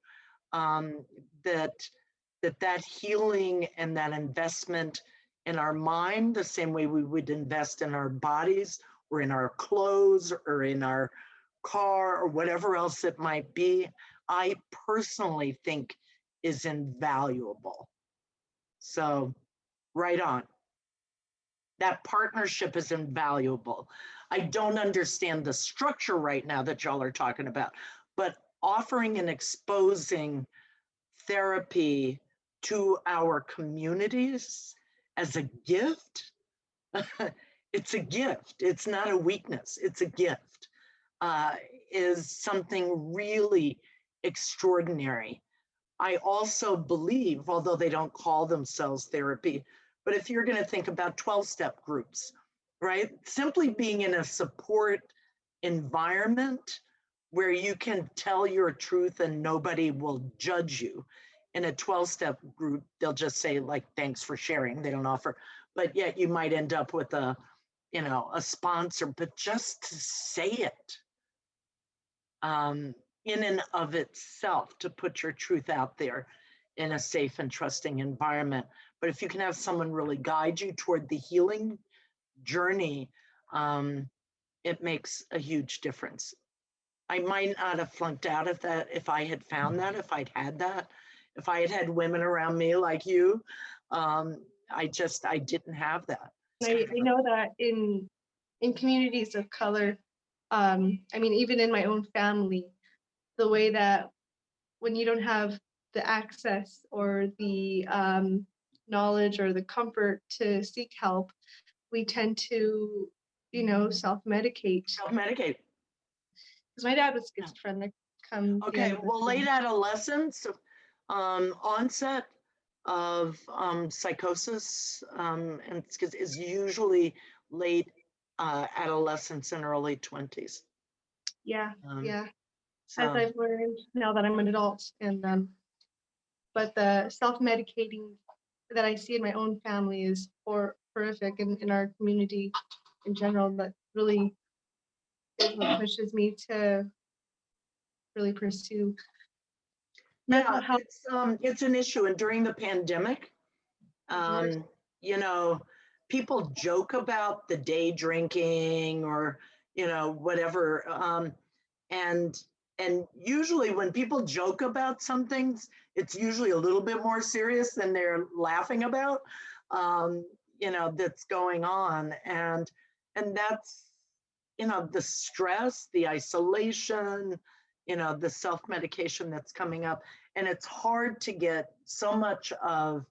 [SPEAKER 2] that healing and that investment in our mind, the same way we would invest in our bodies or in our clothes or in our car or whatever else it might be, I personally think is invaluable. So right on. That partnership is invaluable. I don't understand the structure right now that y'all are talking about, but offering and exposing therapy to our communities as a gift, it's a gift. It's not a weakness, it's a gift, is something really extraordinary. I also believe, although they don't call themselves therapy, but if you're going to think about 12-step groups, right? Simply being in a support environment where you can tell your truth and nobody will judge you. In a 12-step group, they'll just say like, thanks for sharing. They don't offer, but yet you might end up with a sponsor, but just to say it in and of itself, to put your truth out there in a safe and trusting environment. But if you can have someone really guide you toward the healing journey, it makes a huge difference. I might not have flunked out of that if I had found that, if I'd had that, if I had had women around me like you. I didn't have that.
[SPEAKER 5] I know that in communities of color, I mean, even in my own family, the way that when you don't have the access or the knowledge or the comfort to seek help, we tend to, self-medicate.
[SPEAKER 2] Self-medicate.
[SPEAKER 5] Because my dad was schizophrenic.
[SPEAKER 2] Okay, well, late adolescence, onset of psychosis is usually late adolescence and early 20s.
[SPEAKER 5] Yeah, yeah. So. As I've learned now that I'm an adult, and but the self-medicating that I see in my own family is horrific, and in our community in general, that really is what pushes me to really pursue mental health.
[SPEAKER 2] It's an issue, and during the pandemic, people joke about the day drinking or whatever, and usually when people joke about some things, it's usually a little bit more serious than they're laughing about, that's going on, and that's the stress, the isolation, the self-medication that's coming up. And it's hard to get so much of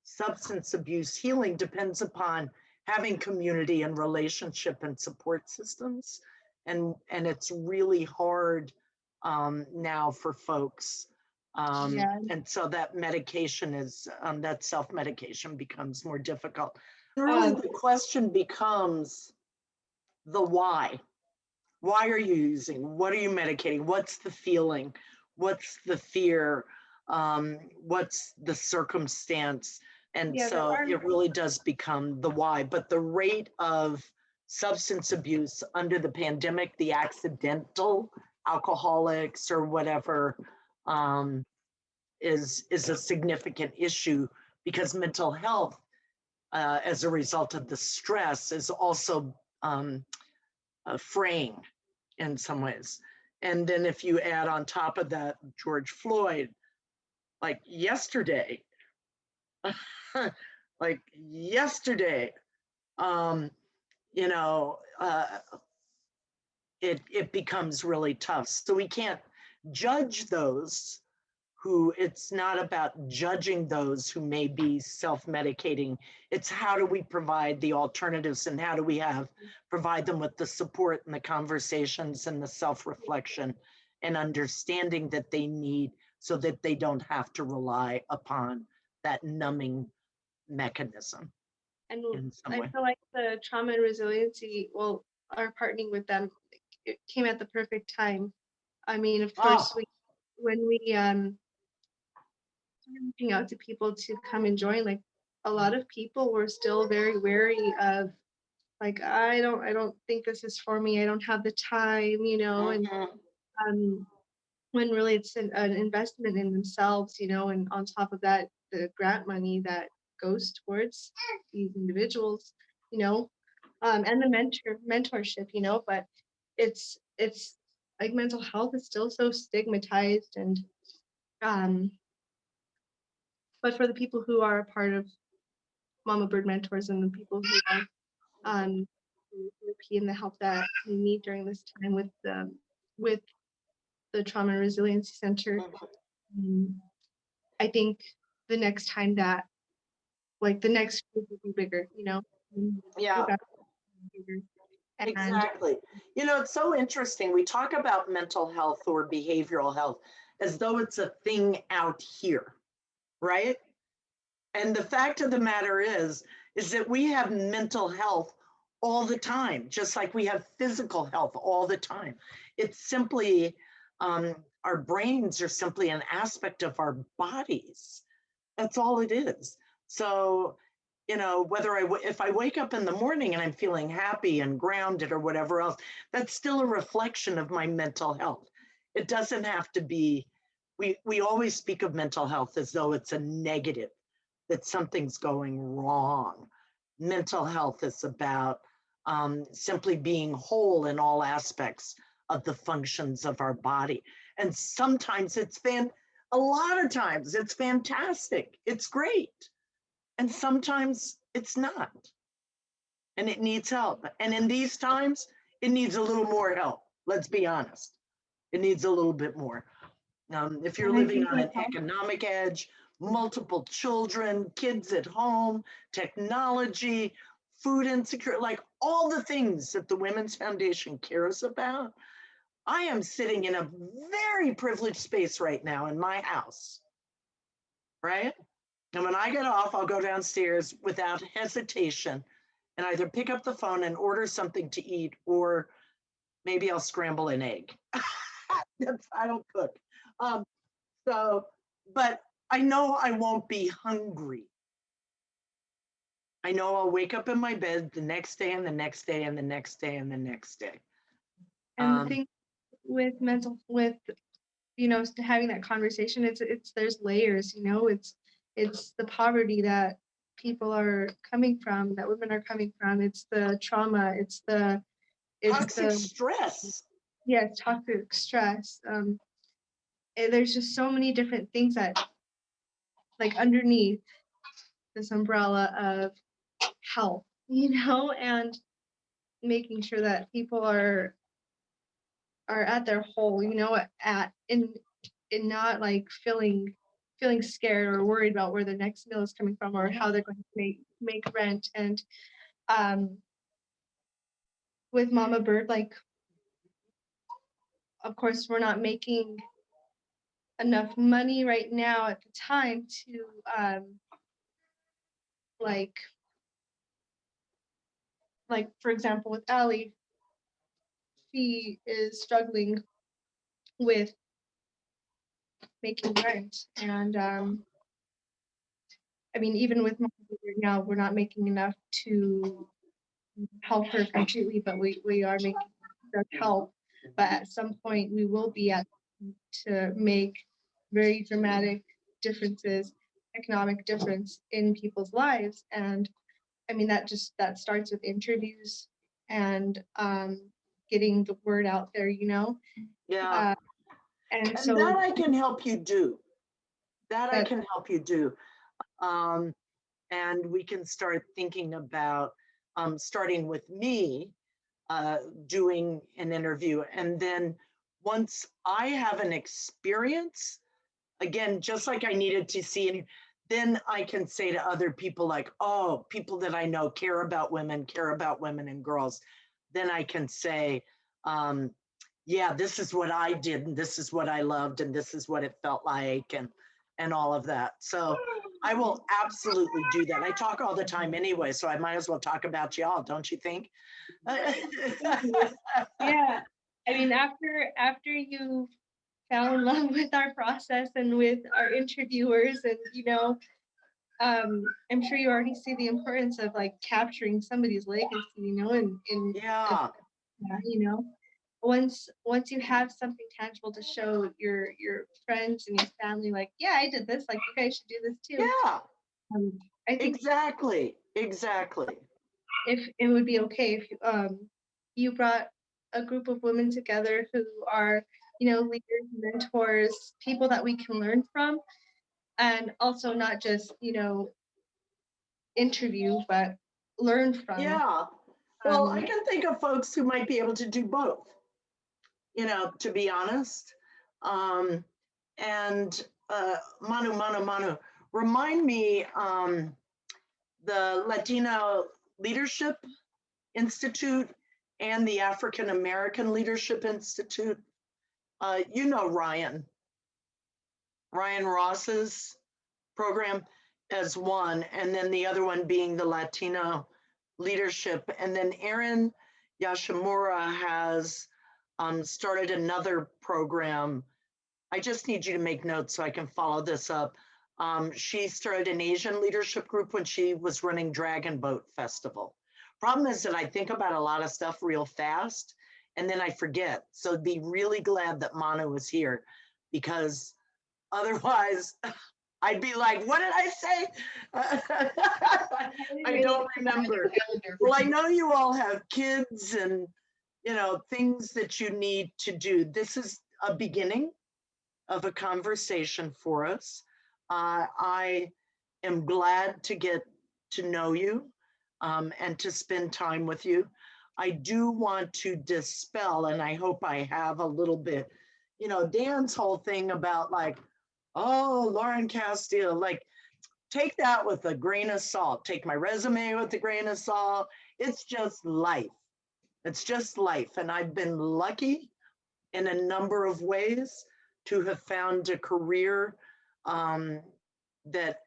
[SPEAKER 2] substance abuse healing depends upon having community and relationship and support systems. And it's really hard now for folks
[SPEAKER 5] Yeah.
[SPEAKER 2] And so that medication is, that self-medication becomes more difficult. Really, the question becomes the why. Why are you using? What are you medicating? What's the feeling? What's the fear? What's the circumstance? And
[SPEAKER 5] Yeah,
[SPEAKER 2] so it really does become the why. But the rate of substance abuse under the pandemic, the accidental alcoholics or whatever, is a significant issue, because mental health, as a result of the stress, is also fraying in some ways. And then if you add on top of that George Floyd, like yesterday, like yesterday, you know, it becomes really tough. So we can't judge those who, it's not about judging those who may be self-medicating. It's how do we provide the alternatives, and how do we provide them with the support and the conversations and the self-reflection and understanding that they need, so that they don't have to rely upon that numbing mechanism.
[SPEAKER 5] And
[SPEAKER 2] in some
[SPEAKER 5] I
[SPEAKER 2] way.
[SPEAKER 5] feel like the trauma and resiliency, well, our partnering with them, it came at the perfect time. I mean, of course, when we started reaching out to people to come and join, like a lot of people were still very wary of, like, I don't think this is for me. I don't have the time, you know, and when really it's an investment in themselves, you know, and on top of that, the grant money that goes towards these individuals, you know, and the mentorship, you know, but it's like mental health is still so stigmatized, and but for the people who are a part of Mamabird Mentors and the people who are and the help that we need during this time with the Trauma and Resiliency Center, I think the next time that, like, the next group will be bigger, you know?
[SPEAKER 2] Yeah.
[SPEAKER 5] Bigger.
[SPEAKER 2] Exactly. You know, it's so interesting. We talk about mental health or behavioral health as though it's a thing out here, right? And the fact of the matter is that we have mental health all the time, just like we have physical health all the time. It's simply, our brains are simply an aspect of our bodies. That's all it is. So, you know, whether if I wake up in the morning and I'm feeling happy and grounded or whatever else, that's still a reflection of my mental health. It doesn't have to be, we always speak of mental health as though it's a negative, that something's going wrong. Mental health is about simply being whole in all aspects of the functions of our body. And sometimes a lot of times it's fantastic, it's great. And sometimes it's not. And it needs help. And in these times, it needs a little more help. Let's be honest. It needs a little bit more. If you're living on an economic edge, multiple children, kids at home, technology, food insecurity, like all the things that the Women's Foundation cares about, I am sitting in a very privileged space right now in my house, right? And when I get off, I'll go downstairs without hesitation and either pick up the phone and order something to eat, or maybe I'll scramble an egg. I don't cook. But I know I won't be hungry. I know I'll wake up in my bed the next day and the next day and the next day and the next day.
[SPEAKER 5] And the thing with you know, having that conversation, it's there's layers, you know, it's the poverty that people are coming from, that women are coming from, it's the trauma, it's toxic
[SPEAKER 2] stress.
[SPEAKER 5] Yeah, toxic stress. There's just so many different things that, like, underneath this umbrella of health, you know, and making sure that people are at their whole, you know, in not like feeling scared or worried about where their next meal is coming from or how they're going to make rent. And with Mamabird, like, of course, we're not making enough money right now at the time to like for example with Allie, she is struggling with making rent, and I mean, even with my right now, we're not making enough to help her completely, but we are making help. But at some point, we will be at to make very dramatic differences, economic difference in people's lives. And I mean, that starts with interviews and getting the word out there, you know?
[SPEAKER 2] Yeah.
[SPEAKER 5] And so
[SPEAKER 2] that I can help you do. That I can help you do. And we can start thinking about starting with me doing an interview. And then once I have an experience, again, just like I needed to see, then I can say to other people like, oh, people that I know care about women and girls. Then I can say, yeah, this is what I did, and this is what I loved, and this is what it felt like, and all of that. So I will absolutely do that. I talk all the time anyway, so I might as well talk about y'all, don't you think?
[SPEAKER 5] Yeah, I mean, after you fell in love with our process and with our interviewers, and you know, I'm sure you already see the importance of like capturing somebody's legacy, you know, and
[SPEAKER 2] yeah,
[SPEAKER 5] you know, once you have something tangible to show your friends and your family, like, yeah, I did this, like you guys should do this too.
[SPEAKER 2] Yeah,
[SPEAKER 5] I think
[SPEAKER 2] exactly.
[SPEAKER 5] If it would be okay if you brought a group of women together who are, you know, leaders, mentors, people that we can learn from, and also not just, you know, interview, but learn from.
[SPEAKER 2] Yeah. Well, I can think of folks who might be able to do both, you know, to be honest. And Manu, remind me the Latino Leadership Institute and the African American Leadership Institute. You know Ryan Ross's program as one, and then the other one being the Latino Leadership. And then Erin Yashimura has started another program. I just need you to make notes so I can follow this up. She started an Asian leadership group when she was running Dragon Boat Festival. Problem is that I think about a lot of stuff real fast and then I forget. So be really glad that Manu was here, because otherwise I'd be like, what did I say? I don't remember. Well, I know you all have kids and, you know, things that you need to do. This is a beginning of a conversation for us. I am glad to get to know you and to spend time with you. I do want to dispel, and I hope I have a little bit, you know, Dan's whole thing about like, oh, Lauren Casteel, like, take that with a grain of salt. Take my resume with a grain of salt. It's just life. It's just life. And I've been lucky in a number of ways to have found a career that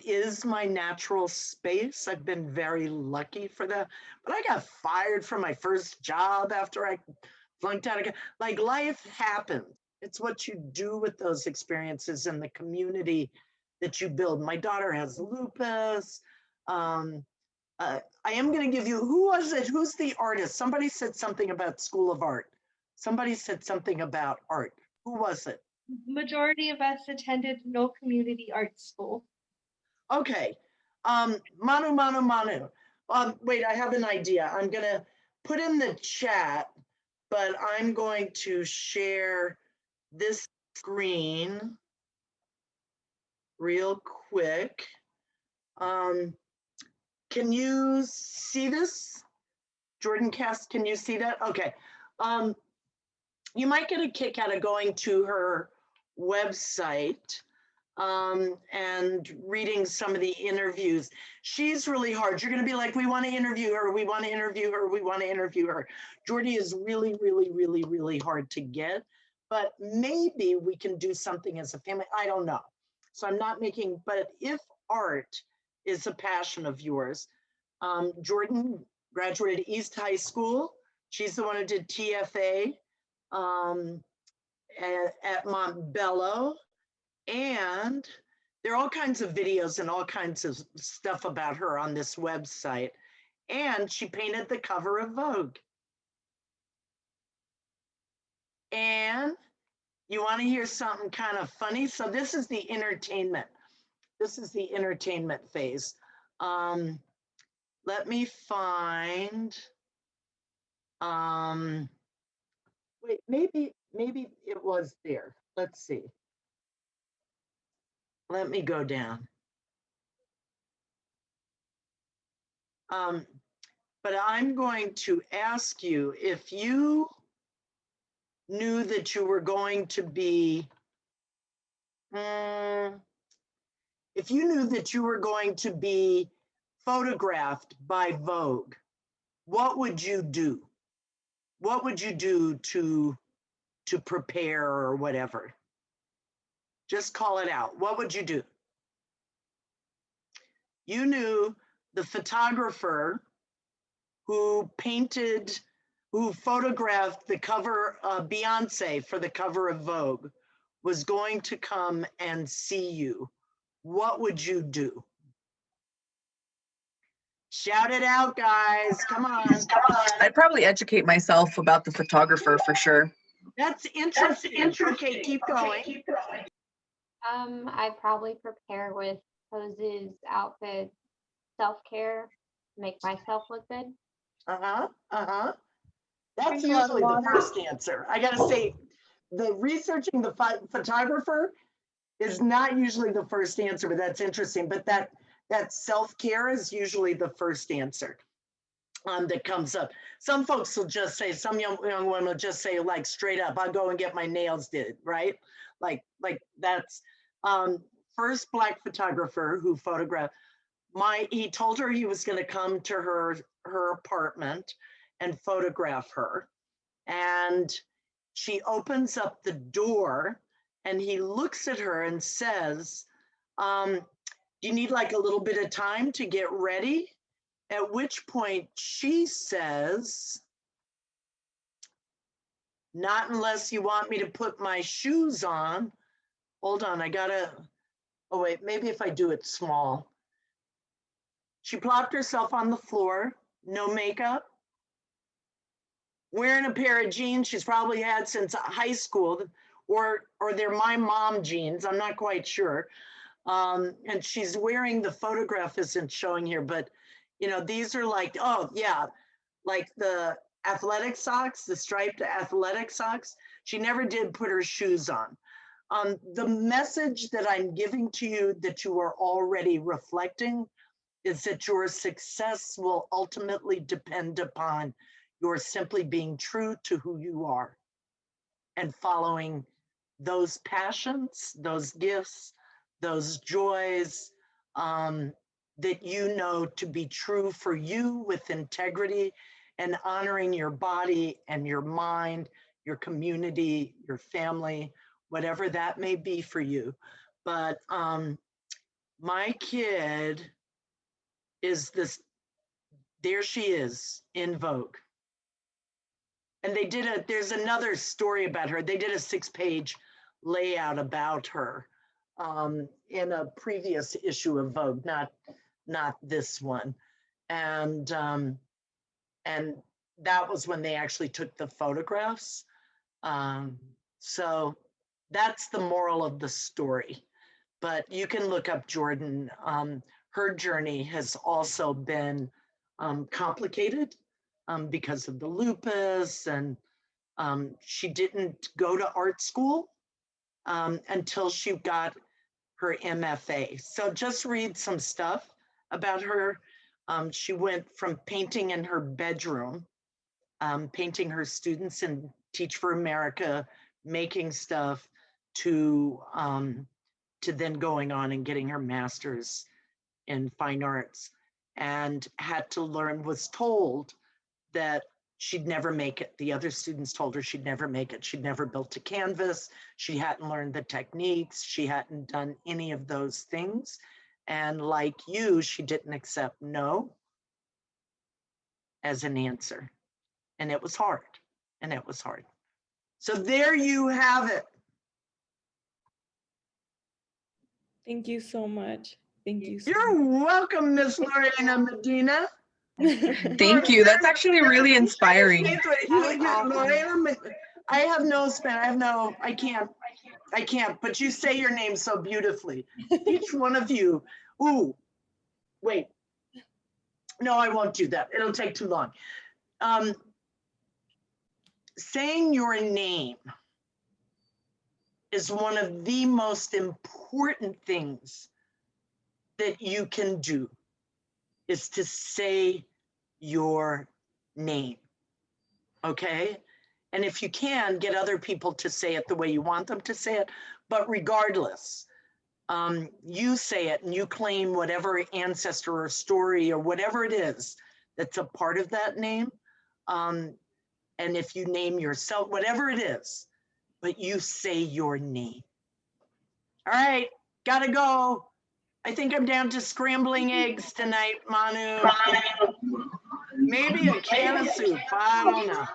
[SPEAKER 2] is my natural space. I've been very lucky for that. But I got fired from my first job after I flunked out again. Like, life happens. It's what you do with those experiences and the community that you build. My daughter has lupus. I am going to give you, who was it? Who's the artist? Somebody said something about School of Art. Somebody said something about art. Who was it?
[SPEAKER 5] Majority of us attended no community art school.
[SPEAKER 2] Okay. Manu. Wait, I have an idea. I'm going to put in the chat, but I'm going to share this screen real quick. Can you see this? Jordan Cass, can you see that? Okay. You might get a kick out of going to her website and reading some of the interviews. She's really hard. You're going to be like, we want to interview her. We want to interview her. We want to interview her. Jordy is really, really, really, really hard to get, but maybe we can do something as a family. I don't know. So I'm not making, but if art is a passion of yours, Jordan graduated East High School. She's the one who did TFA at Montbello. And there are all kinds of videos and all kinds of stuff about her on this website. And she painted the cover of Vogue. And you want to hear something kind of funny? So this is the entertainment. This is the entertainment phase. Let me find, wait, maybe it was there. Let's see. Let me go down. But I'm going to ask you if you knew that you were going to be, if you knew that you were going to be photographed by Vogue, what would you do? What would you do to prepare or whatever? Just call it out. What would you do? You knew the photographer who photographed the cover of Beyonce for the cover of Vogue was going to come and see you. What would you do? Shout it out, guys. Come on.
[SPEAKER 3] I'd probably educate myself about the photographer for sure.
[SPEAKER 2] That's interesting. Okay, keep going.
[SPEAKER 7] I probably prepare with poses, outfits, self-care, make myself look good.
[SPEAKER 2] That's usually the first answer. I gotta say, the researching the photographer is not usually the first answer, but that's interesting. But that self-care is usually the first answer that comes up. Some folks will just say, some young women will just say, like, straight up, I'll go and get my nails did, right? Like that's first Black photographer who photographed. He told her he was going to come to her apartment and photograph her. And she opens up the door and he looks at her and says, do you need like a little bit of time to get ready? At which point she says, not unless you want me to put my shoes on. Hold on, oh wait, maybe if I do it small. She plopped herself on the floor, no makeup, wearing a pair of jeans she's probably had since high school, or they're my mom jeans, I'm not quite sure. And she's wearing, the photograph isn't showing here, but you know, these are like, oh yeah, like the athletic socks, the striped athletic socks. She never did put her shoes on. The message that I'm giving to you that you are already reflecting is that your success will ultimately depend upon your simply being true to who you are and following those passions, those gifts, those joys that you know to be true for you with integrity and honoring your body and your mind, your community, your family, whatever that may be for you. But my kid is this, there she is in Vogue. And they did there's another story about her. They did a 6-page layout about her in a previous issue of Vogue, not this one. And that was when they actually took the photographs. So that's the moral of the story. But you can look up Jordan. Her journey has also been complicated because of the lupus, and she didn't go to art school until she got her MFA. So just read some stuff about her. She went from painting in her bedroom, painting her students in Teach for America, making stuff, to then going on and getting her master's in fine arts, and had to learn, was told that she'd never make it. The other students told her she'd never make it. She'd never built a canvas. She hadn't learned the techniques. She hadn't done any of those things. And like you, she didn't accept no as an answer. And it was hard. And it was hard. So there you have it.
[SPEAKER 9] Thank you so much. Thank you.
[SPEAKER 2] You're welcome, Miss Lorena Medina.
[SPEAKER 3] Thank you. That's actually really inspiring.
[SPEAKER 2] Lorena, I have no span. I can't, but you say your name so beautifully. Each one of you. Ooh, wait. No, I won't do that. It'll take too long. Saying your name is one of the most important things that you can do, is to say your name, okay? And if you can, get other people to say it the way you want them to say it, but regardless, you say it and you claim whatever ancestor or story or whatever it is that's a part of that name. And if you name yourself, whatever it is, but you say your name. All right, gotta go. I think I'm down to scrambling eggs tonight, Manu. Maybe a can of soup, I don't know.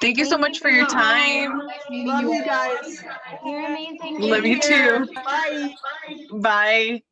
[SPEAKER 3] Thank you so much for your time.
[SPEAKER 2] Love you guys.
[SPEAKER 7] You're amazing.
[SPEAKER 3] Love you too.
[SPEAKER 2] Bye.
[SPEAKER 3] Bye.